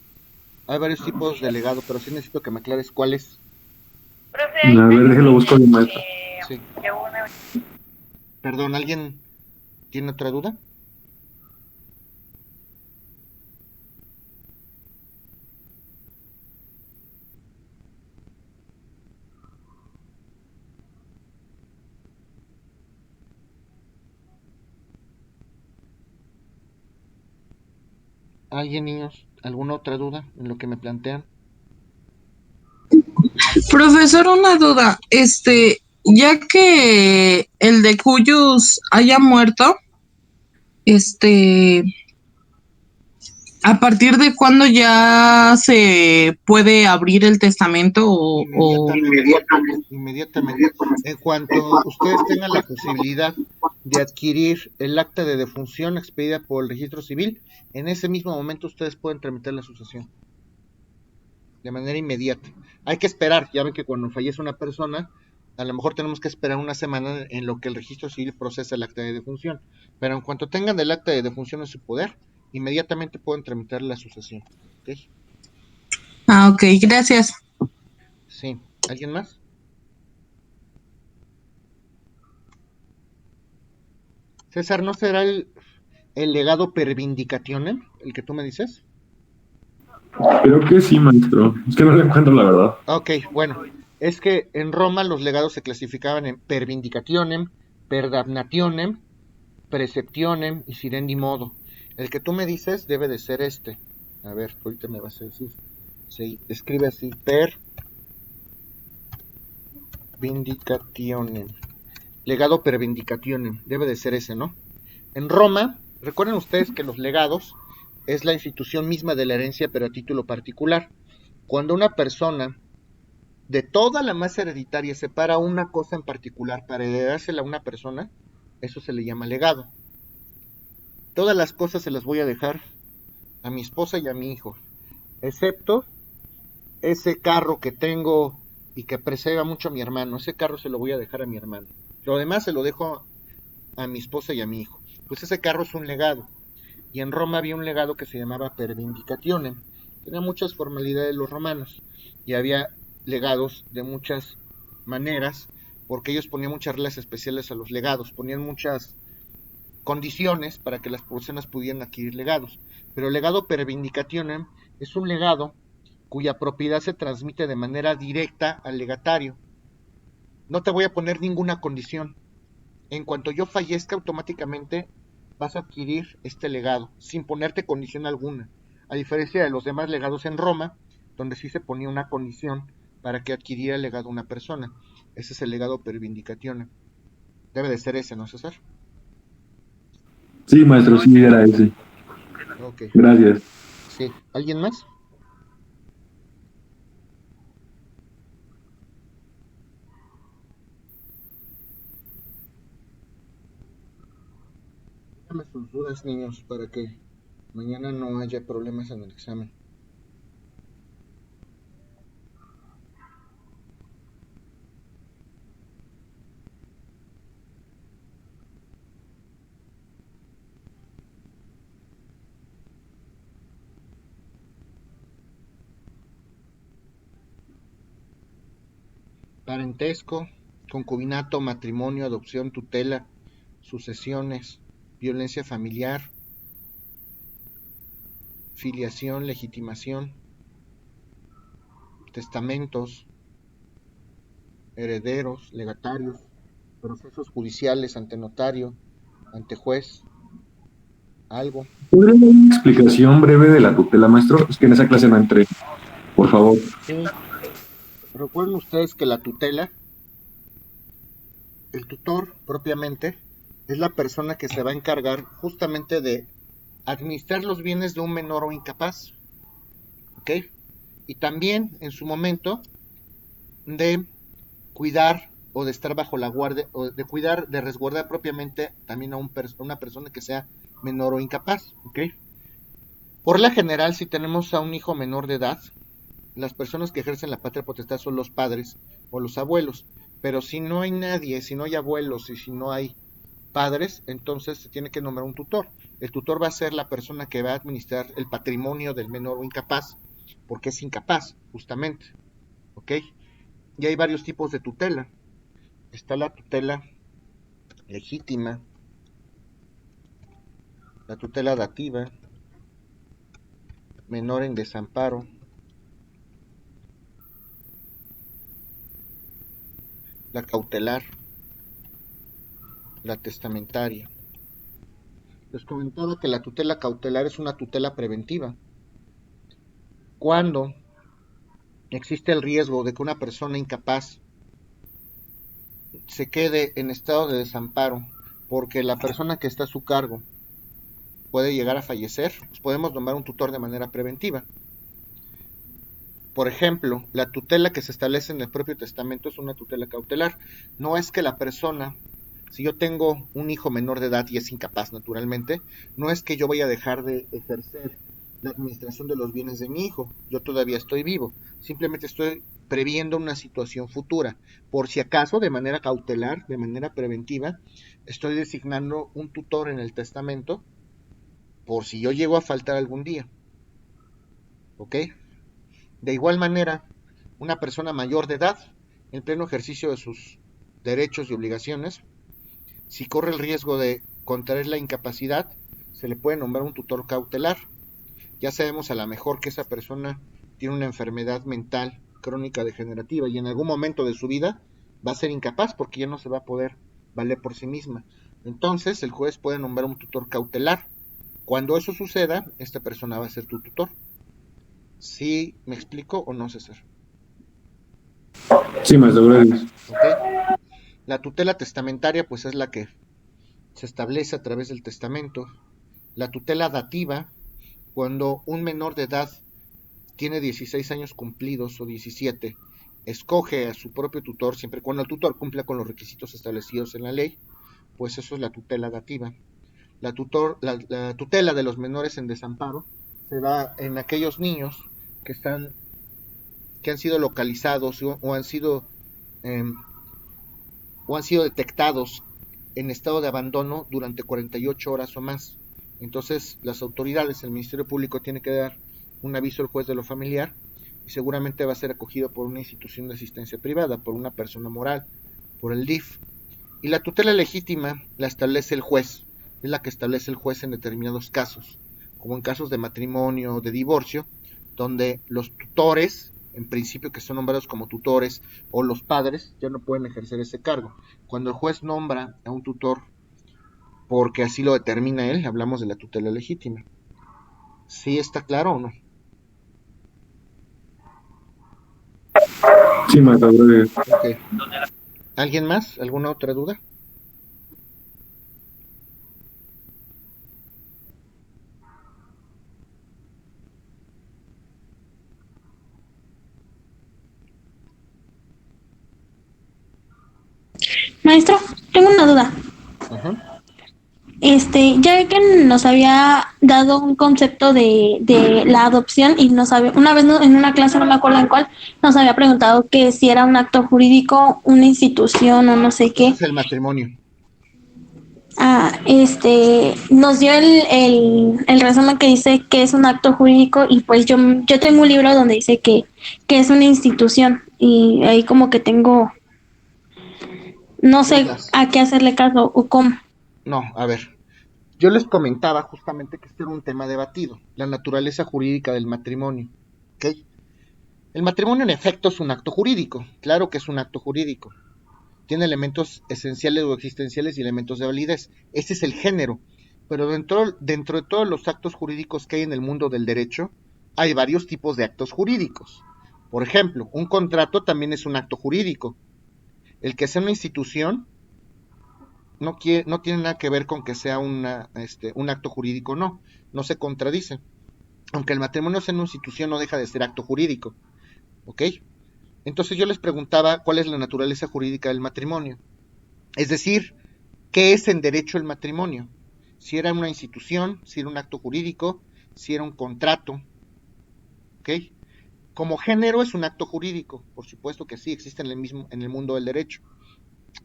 Hay varios tipos de legado, pero sí necesito que me aclares cuál es. A ver, déjelo busco mi maestro. Sí. Perdón, ¿alguien tiene otra duda? ¿Alguien, niños? ¿Alguna otra duda en lo que me plantean? Profesor, una duda, ya que el de cuyos haya muerto, este, ¿a partir de cuándo ya se puede abrir el testamento Inmediatamente. En cuanto ustedes tengan la posibilidad de adquirir el acta de defunción expedida por el registro civil, en ese mismo momento ustedes pueden tramitar la sucesión de manera inmediata. Hay que esperar, ya ven que cuando fallece una persona, a lo mejor tenemos que esperar una semana en lo que el registro civil procesa el acta de defunción, pero en cuanto tengan el acta de defunción en su poder, inmediatamente pueden tramitar la sucesión. ¿Ok? Ah, ok, gracias. Sí. ¿Alguien más? César, ¿no será el legado per vindicationem, el que tú me dices? Creo que sí, maestro. Es que no lo encuentro, la verdad. Ok, bueno, es que en Roma los legados se clasificaban en per vindicationem, per damnationem, preceptionem y sirendi modo. El que tú me dices debe de ser este. A ver, ahorita me vas a decir. Se escribe así, per vindicationem. Legado per vindicationem, debe de ser ese, ¿no? En Roma, recuerden ustedes que los legados es la institución misma de la herencia, pero a título particular. Cuando una persona de toda la masa hereditaria separa una cosa en particular para heredársela a una persona, eso se le llama legado. Todas las cosas se las voy a dejar a mi esposa y a mi hijo, excepto ese carro que tengo y que preserva mucho a mi hermano. Ese carro se lo voy a dejar a mi hermano. Lo demás se lo dejo a mi esposa y a mi hijo. Pues ese carro es un legado. Y en Roma había un legado que se llamaba per vindicationem. Tenía muchas formalidades los romanos y había legados de muchas maneras, porque ellos ponían muchas reglas especiales a los legados, ponían muchas condiciones para que las personas pudieran adquirir legados. Pero el legado per vindicationem es un legado cuya propiedad se transmite de manera directa al legatario. No te voy a poner ninguna condición. En cuanto yo fallezca, automáticamente vas a adquirir este legado, sin ponerte condición alguna. A diferencia de los demás legados en Roma, donde sí se ponía una condición para que adquiriera el legado una persona. Ese es el legado per vindicationem. Debe de ser ese, ¿no, César? Sí, maestro, sí, era ese. Ok. Gracias. Sí. ¿Alguien más? Díganme sus dudas, niños, para que mañana no haya problemas en el examen. Parentesco, concubinato, matrimonio, adopción, tutela, sucesiones, violencia familiar, filiación, legitimación, testamentos, herederos, legatarios, procesos judiciales ante notario, ante juez, algo. ¿Podría dar una explicación breve de la tutela, maestro? Es que en esa clase no entré. Por favor. Sí, recuerden ustedes que la tutela, el tutor propiamente, es la persona que se va a encargar justamente de administrar los bienes de un menor o incapaz, ¿ok? Y también en su momento de cuidar o de estar bajo la guardia, o de cuidar, de resguardar propiamente también a una persona que sea menor o incapaz, ¿ok? Por la general, si tenemos a un hijo menor de edad, las personas que ejercen la patria potestad son los padres o los abuelos, pero si no hay nadie, si no hay abuelos y si no hay padres, entonces se tiene que nombrar un tutor. El tutor va a ser la persona que va a administrar el patrimonio del menor o incapaz, porque es incapaz, justamente, ¿ok? Y hay varios tipos de tutela. Está la tutela legítima, la tutela dativa, menor en desamparo, la cautelar, la testamentaria. Les comentaba que la tutela cautelar es una tutela preventiva. Cuando existe el riesgo de que una persona incapaz se quede en estado de desamparo porque la persona que está a su cargo puede llegar a fallecer, pues podemos nombrar un tutor de manera preventiva. Por ejemplo, la tutela que se establece en el propio testamento es una tutela cautelar. No es que la persona, si yo tengo un hijo menor de edad y es incapaz naturalmente, no es que yo vaya a dejar de ejercer la administración de los bienes de mi hijo. Yo todavía estoy vivo. Simplemente estoy previendo una situación futura. Por si acaso, de manera cautelar, de manera preventiva, estoy designando un tutor en el testamento por si yo llego a faltar algún día. ¿Ok? De igual manera, una persona mayor de edad, en pleno ejercicio de sus derechos y obligaciones, si corre el riesgo de contraer la incapacidad, se le puede nombrar un tutor cautelar. Ya sabemos a lo mejor que esa persona tiene una enfermedad mental crónica degenerativa y en algún momento de su vida va a ser incapaz porque ya no se va a poder valer por sí misma. Entonces el juez puede nombrar un tutor cautelar. Cuando eso suceda, esta persona va a ser tu tutor. ¿Sí me explico o no, César? Sí, maestro, gracias. ¿Ok? La tutela testamentaria pues es la que se establece a través del testamento. La tutela dativa, cuando un menor de edad tiene 16 años cumplidos o 17, escoge a su propio tutor, siempre cuando el tutor cumpla con los requisitos establecidos en la ley, pues eso es la tutela dativa. La tutela de los menores en desamparo se da en aquellos niños que han sido localizados o han sido o han sido detectados en estado de abandono durante 48 horas o más. Entonces las autoridades, el Ministerio Público tiene que dar un aviso al juez de lo familiar y seguramente va a ser acogido por una institución de asistencia privada, por una persona moral, por el DIF. Y la tutela legítima la establece el juez, es la que establece el juez en determinados casos, como en casos de matrimonio o de divorcio, donde los tutores, en principio que son nombrados como tutores, o los padres, ya no pueden ejercer ese cargo. Cuando el juez nombra a un tutor porque así lo determina él, hablamos de la tutela legítima. ¿Sí está claro o no? Sí, maestra, breve. Ok. ¿Alguien más? ¿Alguna otra duda? Maestro, tengo una duda. Ajá. Ya ve que nos había dado un concepto de la adopción y una vez en una clase, no me acuerdo en cuál, nos había preguntado que si era un acto jurídico, una institución o no sé Ese qué. es el matrimonio. Nos dio el resumen que dice que es un acto jurídico y pues yo tengo un libro donde dice que es una institución y ahí como que tengo, no sé Dudas. a qué hacerle caso o cómo. No, a ver. Yo les comentaba justamente que este era un tema debatido, la naturaleza jurídica del matrimonio. ¿Ok? El matrimonio en efecto es un acto jurídico, claro que es un acto jurídico. Tiene elementos esenciales o existenciales y elementos de validez. Ese es el género. Pero dentro de todos los actos jurídicos que hay en el mundo del derecho, hay varios tipos de actos jurídicos. Por ejemplo, un contrato también es un acto jurídico. El que sea una institución no tiene nada que ver con que sea un acto jurídico, no se contradice. Aunque el matrimonio sea una institución, no deja de ser acto jurídico. ¿Ok? Entonces yo les preguntaba cuál es la naturaleza jurídica del matrimonio. Es decir, ¿qué es en derecho el matrimonio? Si era una institución, si era un acto jurídico, si era un contrato. ¿Ok? Como género es un acto jurídico, por supuesto que sí, existe en el mundo del derecho.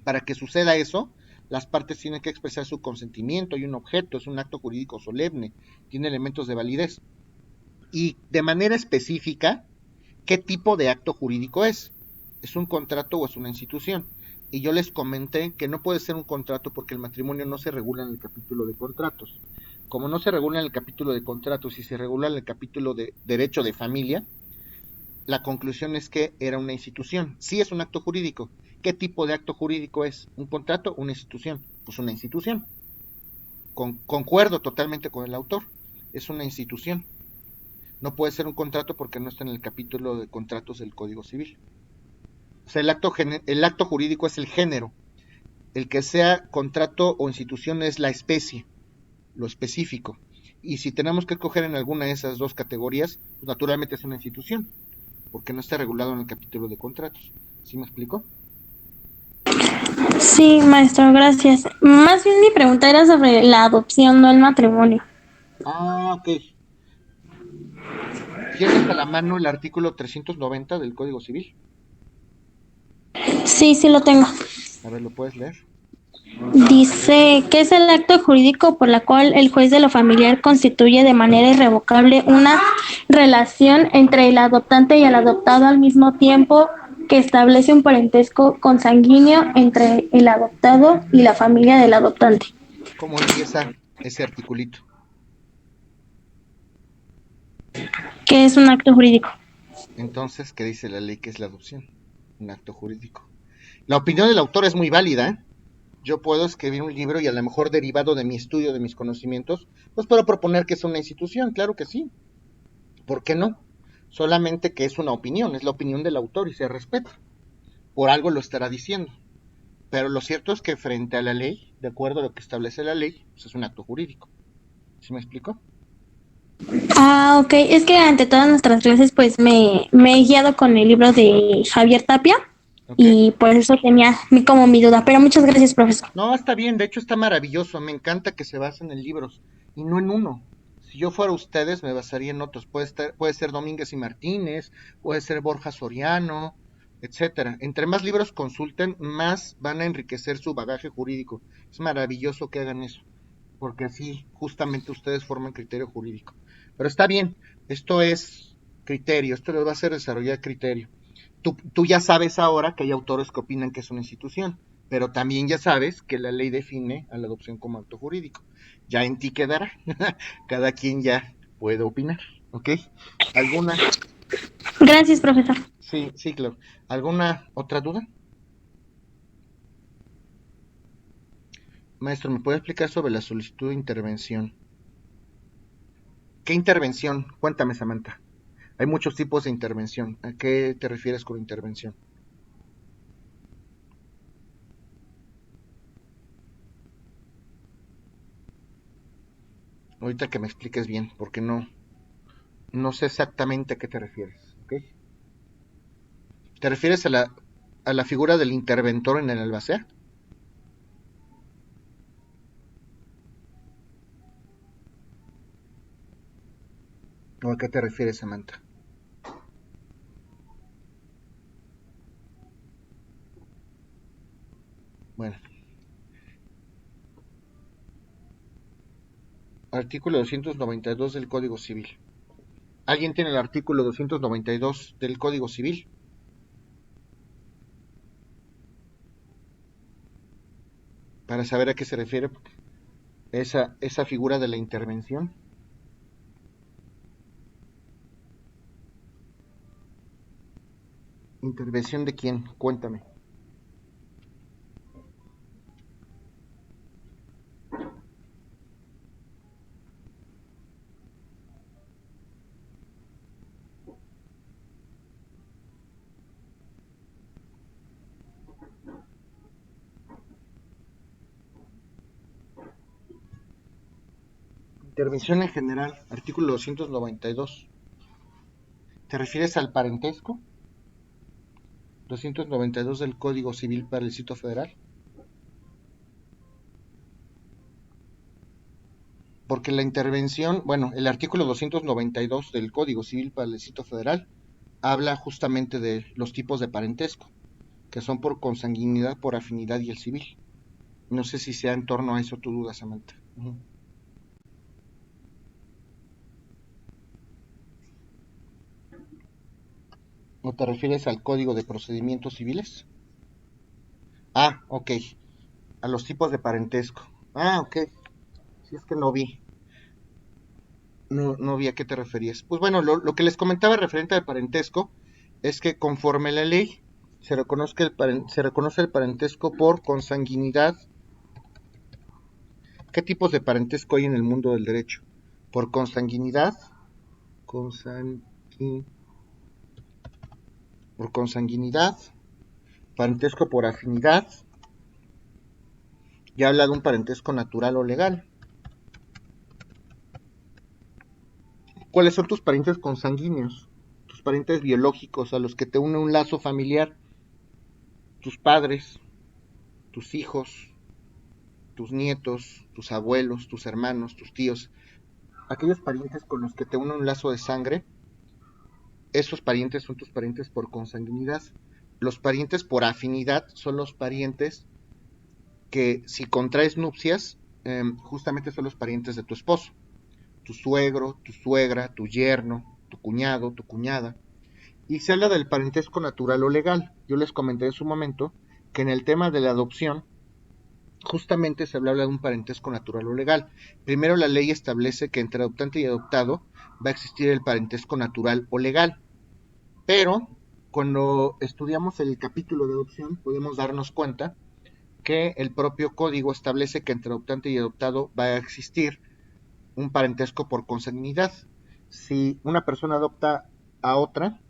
Para que suceda eso, las partes tienen que expresar su consentimiento, hay un objeto, es un acto jurídico solemne, tiene elementos de validez. Y de manera específica, ¿qué tipo de acto jurídico es? ¿Es un contrato o es una institución? Y yo les comenté que no puede ser un contrato porque el matrimonio no se regula en el capítulo de contratos. Como no se regula en el capítulo de contratos y se regula en el capítulo de derecho de familia, la conclusión es que era una institución. Sí es un acto jurídico. ¿Qué tipo de acto jurídico es? ¿Un contrato o una institución? Pues una institución. Concuerdo totalmente con el autor. Es una institución. No puede ser un contrato porque no está en el capítulo de contratos del Código Civil. O sea, el acto jurídico es el género. El que sea contrato o institución es la especie, lo específico. Y si tenemos que escoger en alguna de esas dos categorías, pues naturalmente es una institución, porque no está regulado en el capítulo de contratos. ¿Sí me explico? Sí, maestro, gracias. Más bien mi pregunta era sobre la adopción, no el matrimonio. Ah, ok. ¿Tienes a la mano el artículo 390 del Código Civil? Sí, sí lo tengo. A ver, ¿lo puedes leer? Dice que es el acto jurídico por la cual el juez de lo familiar constituye de manera irrevocable una relación entre el adoptante y el adoptado al mismo tiempo que establece un parentesco consanguíneo entre el adoptado y la familia del adoptante. ¿Cómo empieza ese articulito? Que es un acto jurídico. Entonces, ¿qué dice la ley que es la adopción? Un acto jurídico. La opinión del autor es muy válida, ¿eh? Yo puedo escribir un libro y a lo mejor derivado de mi estudio, de mis conocimientos, pues puedo proponer que es una institución, claro que sí. ¿Por qué no? Solamente que es una opinión, es la opinión del autor y se respeta. Por algo lo estará diciendo. Pero lo cierto es que frente a la ley, de acuerdo a lo que establece la ley, pues es un acto jurídico. ¿Sí me explico? Ah, ok. Es que ante todas nuestras clases, pues me he guiado con el libro de Javier Tapia ¿Ok? y por eso tenía como mi duda. Pero muchas gracias, profesor. No, está bien, de hecho está maravilloso, me encanta que se basen en libros y no en uno. Si yo fuera ustedes, me basaría en otros. Puede ser Domínguez y Martínez, puede ser Borja Soriano, etcétera. Entre más libros consulten, más van a enriquecer su bagaje jurídico. Es maravilloso que hagan eso, porque así justamente ustedes forman criterio jurídico. Pero está bien, esto es criterio, esto les va a hacer desarrollar criterio. Tú ya sabes ahora que hay autores que opinan que es una institución, pero también ya sabes que la ley define a la adopción como acto jurídico. Ya en ti quedará. Cada quien ya puede opinar, ¿ok? ¿Alguna? Gracias, profesor. Sí, sí, claro. ¿Alguna otra duda? Maestro, ¿me puede explicar sobre la solicitud de intervención? ¿Qué intervención? Cuéntame, Samantha. Hay muchos tipos de intervención. ¿A qué te refieres con intervención? Ahorita que me expliques bien, porque no sé exactamente a qué te refieres, ¿ok? ¿Te refieres a la figura del interventor en el albacea? ¿O a qué te refieres, Samantha? Bueno, artículo 292 del Código Civil. ¿Alguien tiene el artículo 292 del Código Civil? Para saber a qué se refiere esa figura de la intervención. ¿Intervención de quién? Cuéntame. Intervención en general, artículo 292. ¿Te refieres al parentesco? 292 del Código Civil para el Distrito Federal. Porque la intervención, bueno, el artículo 292 del Código Civil para el Distrito Federal habla justamente de los tipos de parentesco, que son por consanguinidad, por afinidad y el civil. No sé si sea en torno a eso tu duda, Samantha. ¿O te refieres al Código de Procedimientos Civiles? Ah, ok. A los tipos de parentesco. Ah, ok. Si es que no vi. No vi a qué te referías. Pues bueno, lo que les comentaba referente al parentesco es que conforme la ley se reconoce el parentesco por consanguinidad. ¿Qué tipos de parentesco hay en el mundo del derecho? Por consanguinidad, consangui- por consanguinidad, parentesco por afinidad, ya habla de un parentesco natural o legal. ¿Cuáles son tus parientes consanguíneos? Tus parientes biológicos a los que te une un lazo familiar, tus padres, tus hijos, tus nietos, tus abuelos, tus hermanos, tus tíos, aquellos parientes con los que te une un lazo de sangre, esos parientes son tus parientes por consanguinidad. Los parientes por afinidad son los parientes que si contraes nupcias, justamente son los parientes de tu esposo, tu suegro, tu suegra, tu yerno, tu cuñado, tu cuñada. Y se habla del parentesco natural o legal. Yo les comenté en su momento que en el tema de la adopción, justamente se habla de un parentesco natural o legal. Primero la ley establece que entre adoptante y adoptado va a existir el parentesco natural o legal. Pero cuando estudiamos el capítulo de adopción podemos darnos cuenta que el propio código establece que entre adoptante y adoptado va a existir un parentesco por consanguinidad. Si una persona adopta a otra,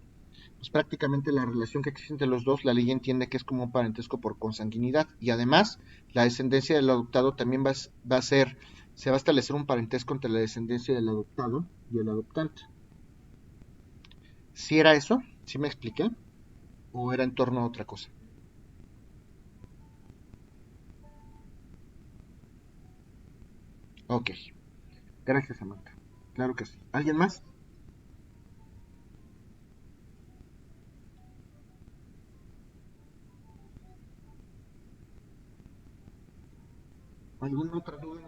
pues prácticamente la relación que existe entre los dos, la ley entiende que es como un parentesco por consanguinidad. Y además, la descendencia del adoptado también va a ser, se va a establecer un parentesco entre la descendencia del adoptado y el adoptante. ¿Sí era eso? ¿Sí me expliqué? ¿O era en torno a otra cosa? Ok, gracias, Samantha. Claro que sí. ¿Alguien más? ¿Alguna otra duda?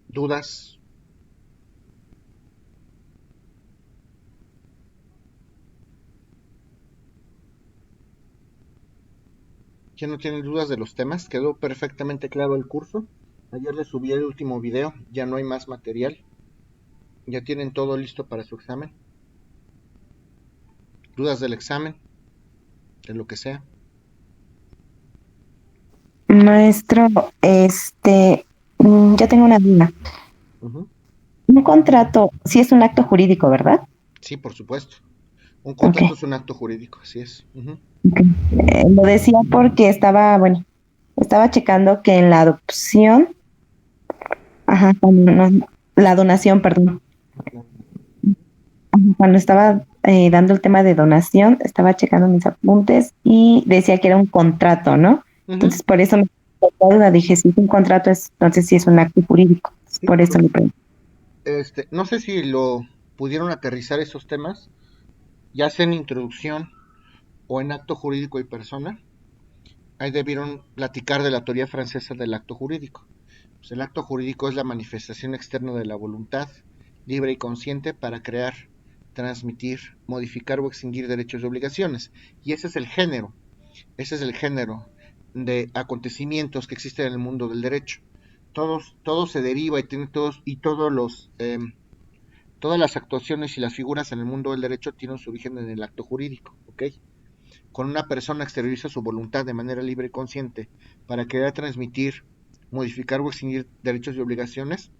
¿Dudas? ¿Quién no tiene dudas de los temas? ¿Quedó perfectamente claro el curso? Ayer les subí el último video, ya no hay más material. ¿Ya tienen todo listo para su examen? ¿Dudas del examen? De lo que sea. Maestro, yo tengo una duda. Ujú. Un contrato, sí es un acto jurídico, ¿verdad? Sí, por supuesto. Un Ok, contrato es un acto jurídico, así es. Ujú. ok. Lo decía porque estaba checando que en la adopción, ajá, la donación, perdón, cuando estaba dando el tema de donación, estaba checando mis apuntes y decía que era un contrato, ¿no? Ujú. Entonces, por eso me dije, si es un contrato, entonces sí es un acto jurídico. Sí, Por eso le pregunto. no sé si lo pudieron aterrizar esos temas, ya sea en introducción o en acto jurídico y persona. Ahí debieron platicar de la teoría francesa del acto jurídico. Pues el acto jurídico es la manifestación externa de la voluntad libre y consciente para crear, transmitir, modificar o extinguir derechos y obligaciones. Y ese es el género de acontecimientos que existen en el mundo del derecho. Todo se deriva y tiene todas las actuaciones y las figuras en el mundo del derecho tienen su origen en el acto jurídico, ¿ok? Con una persona exterioriza su voluntad de manera libre y consciente para querer transmitir, modificar o extinguir derechos y obligaciones,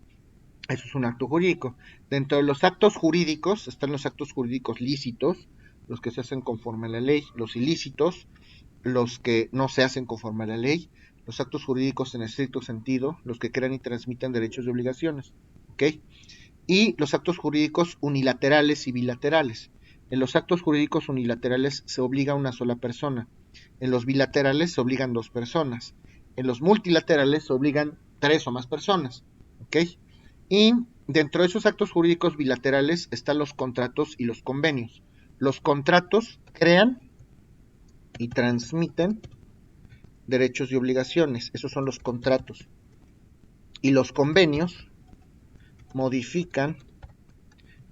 eso es un acto jurídico. Dentro de los actos jurídicos están los actos jurídicos lícitos, los que se hacen conforme a la ley, los ilícitos, los que no se hacen conforme a la ley, los actos jurídicos en estricto sentido, los que crean y transmiten derechos y obligaciones, ¿ok? Y los actos jurídicos unilaterales y bilaterales. En los actos jurídicos unilaterales se obliga a una sola persona, en los bilaterales se obligan dos personas, en los multilaterales se obligan tres o más personas, ¿ok? Y dentro de esos actos jurídicos bilaterales están los contratos y los convenios. Los contratos crean y transmiten derechos y obligaciones, esos son los contratos. Y los convenios modifican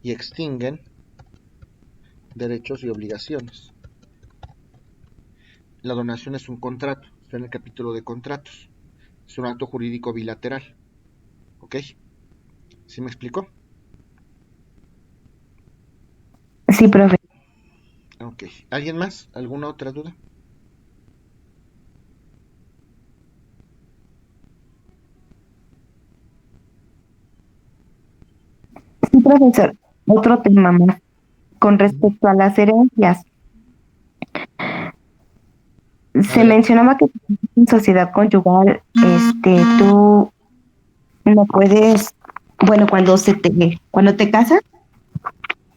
y extinguen derechos y obligaciones. La donación es un contrato, está en el capítulo de contratos. Es un acto jurídico bilateral. ¿Ok? ¿Sí me explicó? Sí, profe. Ok. ¿Alguien más? ¿Alguna otra duda? Sí, profesor. Otro tema más. Con respecto a las herencias, se Adelante. mencionaba que en sociedad conyugal, tú no puedes, bueno, cuando te casas,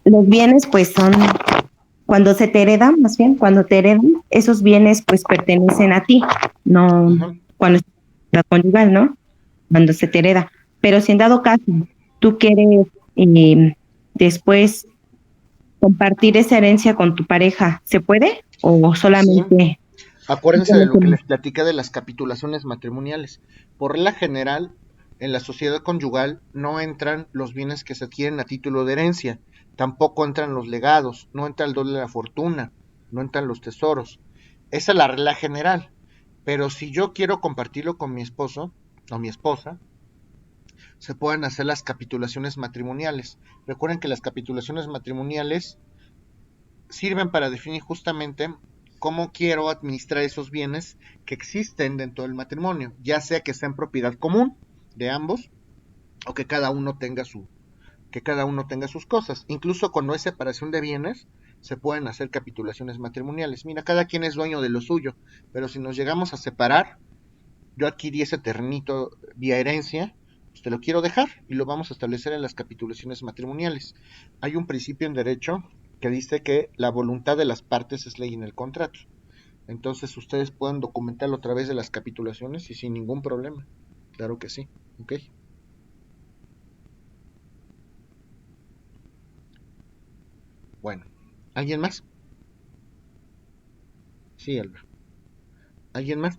los bienes pues son, cuando se te heredan, más bien, cuando te heredan, esos bienes pues pertenecen a ti, no Ajá. cuando es la conyugal, ¿no? Cuando se te hereda. Pero si en dado caso tú quieres después compartir esa herencia con tu pareja, ¿se puede? ¿O Sí. solamente... Acuérdense de lo que les platicé de las capitulaciones matrimoniales. Por regla general, en la sociedad conyugal no entran los bienes que se adquieren a título de herencia, tampoco entran los legados, no entra el doble de la fortuna, no entran los tesoros. Esa es la regla general. Pero si yo quiero compartirlo con mi esposo o mi esposa, se pueden hacer las capitulaciones matrimoniales. Recuerden que las capitulaciones matrimoniales sirven para definir justamente cómo quiero administrar esos bienes que existen dentro del matrimonio, ya sea que sean propiedad común de ambos o que cada uno tenga sus cosas. Incluso cuando hay separación de bienes, se pueden hacer capitulaciones matrimoniales. Mira, cada quien es dueño de lo suyo, pero si nos llegamos a separar, yo adquirí ese terrenito vía herencia, pues te lo quiero dejar y lo vamos a establecer en las capitulaciones matrimoniales. Hay un principio en derecho que dice que la voluntad de las partes es ley en el contrato. Entonces ustedes pueden documentarlo a través de las capitulaciones y sin ningún problema. Claro que sí. ¿Ok? Bueno, ¿alguien más? Sí, Alba. ¿Alguien más?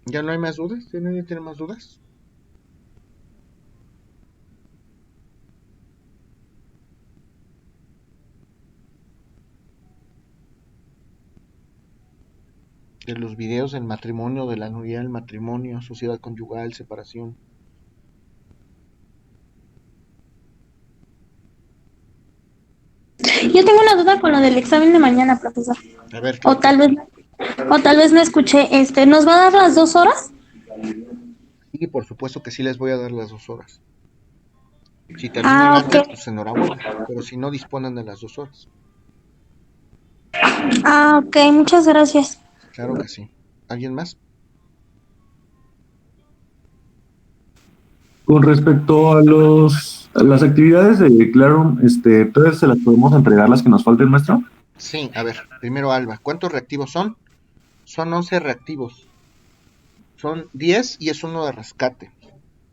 ¿Ya no hay más dudas? ¿Ya nadie tiene más dudas? De los videos del matrimonio, de la nulidad del matrimonio, sociedad conyugal, separación. Yo tengo una duda con lo del examen de mañana, profesor. A ver, O tal vez, o tal vez no escuché, ¿nos va a dar las 2 horas? sí, por supuesto que sí les voy a dar las 2 horas. Si terminan Ah, ok. antes, pues enhorabuena. Pero si no, disponen de las 2 horas. Ah, ok, muchas gracias. Claro que sí. ¿Alguien más? Con respecto a a las actividades de Classroom, ¿todas se las podemos entregar las que nos falten, maestro? Sí, a ver, primero Alba, ¿cuántos reactivos son? Son 11 reactivos. Son 10 y es uno de rescate.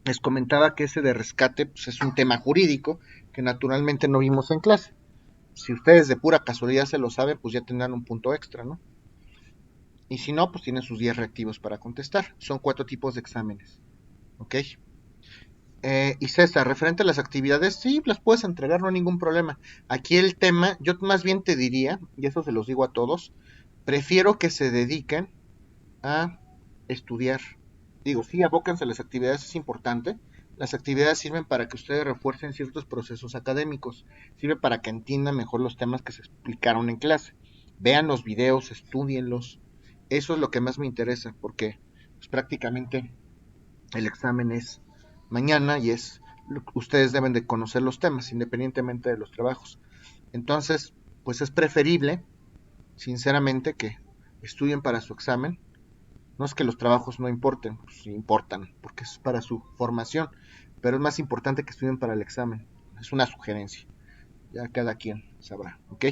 Les comentaba que ese de rescate pues, es un tema jurídico que naturalmente no vimos en clase. Si ustedes de pura casualidad se lo saben, pues ya tendrán un punto extra, ¿no? Y si no, pues tienen sus 10 reactivos para contestar. Son 4 tipos de exámenes, ¿ok? Y César, referente a las actividades, sí, las puedes entregar, no hay ningún problema. Aquí el tema, yo más bien te diría, y eso se los digo a todos, prefiero que se dediquen a estudiar. Digo, sí, abóquense a las actividades, es importante. Las actividades sirven para que ustedes refuercen ciertos procesos académicos, sirve para que entiendan mejor los temas que se explicaron en clase. Vean los videos, estudienlos. Eso es lo que más me interesa, porque pues, prácticamente el examen es mañana y ustedes deben de conocer los temas independientemente de los trabajos. Entonces, pues es preferible, sinceramente, que estudien para su examen. No es que los trabajos no importen, pues importan, porque es para su formación, pero es más importante que estudien para el examen. Es una sugerencia, ya cada quien sabrá, ¿ok?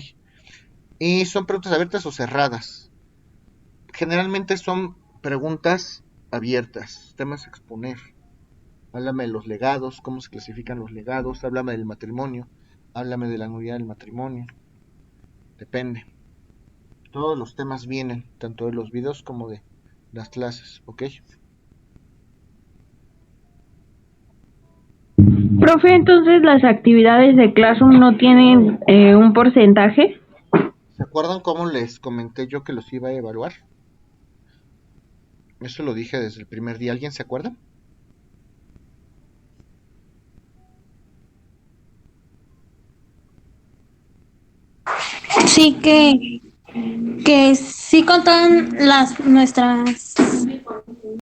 Y son preguntas abiertas o cerradas. Generalmente son preguntas abiertas, temas a exponer. Háblame de los legados, cómo se clasifican los legados, háblame del matrimonio, háblame de la nulidad del matrimonio. Depende. Todos los temas vienen, tanto de los videos como de las clases, ¿ok? Profe, entonces las actividades de Classroom no tienen un porcentaje. ¿Se acuerdan cómo les comenté yo que los iba a evaluar? Eso lo dije desde el primer día. ¿Alguien se acuerda? Sí que sí contaban nuestras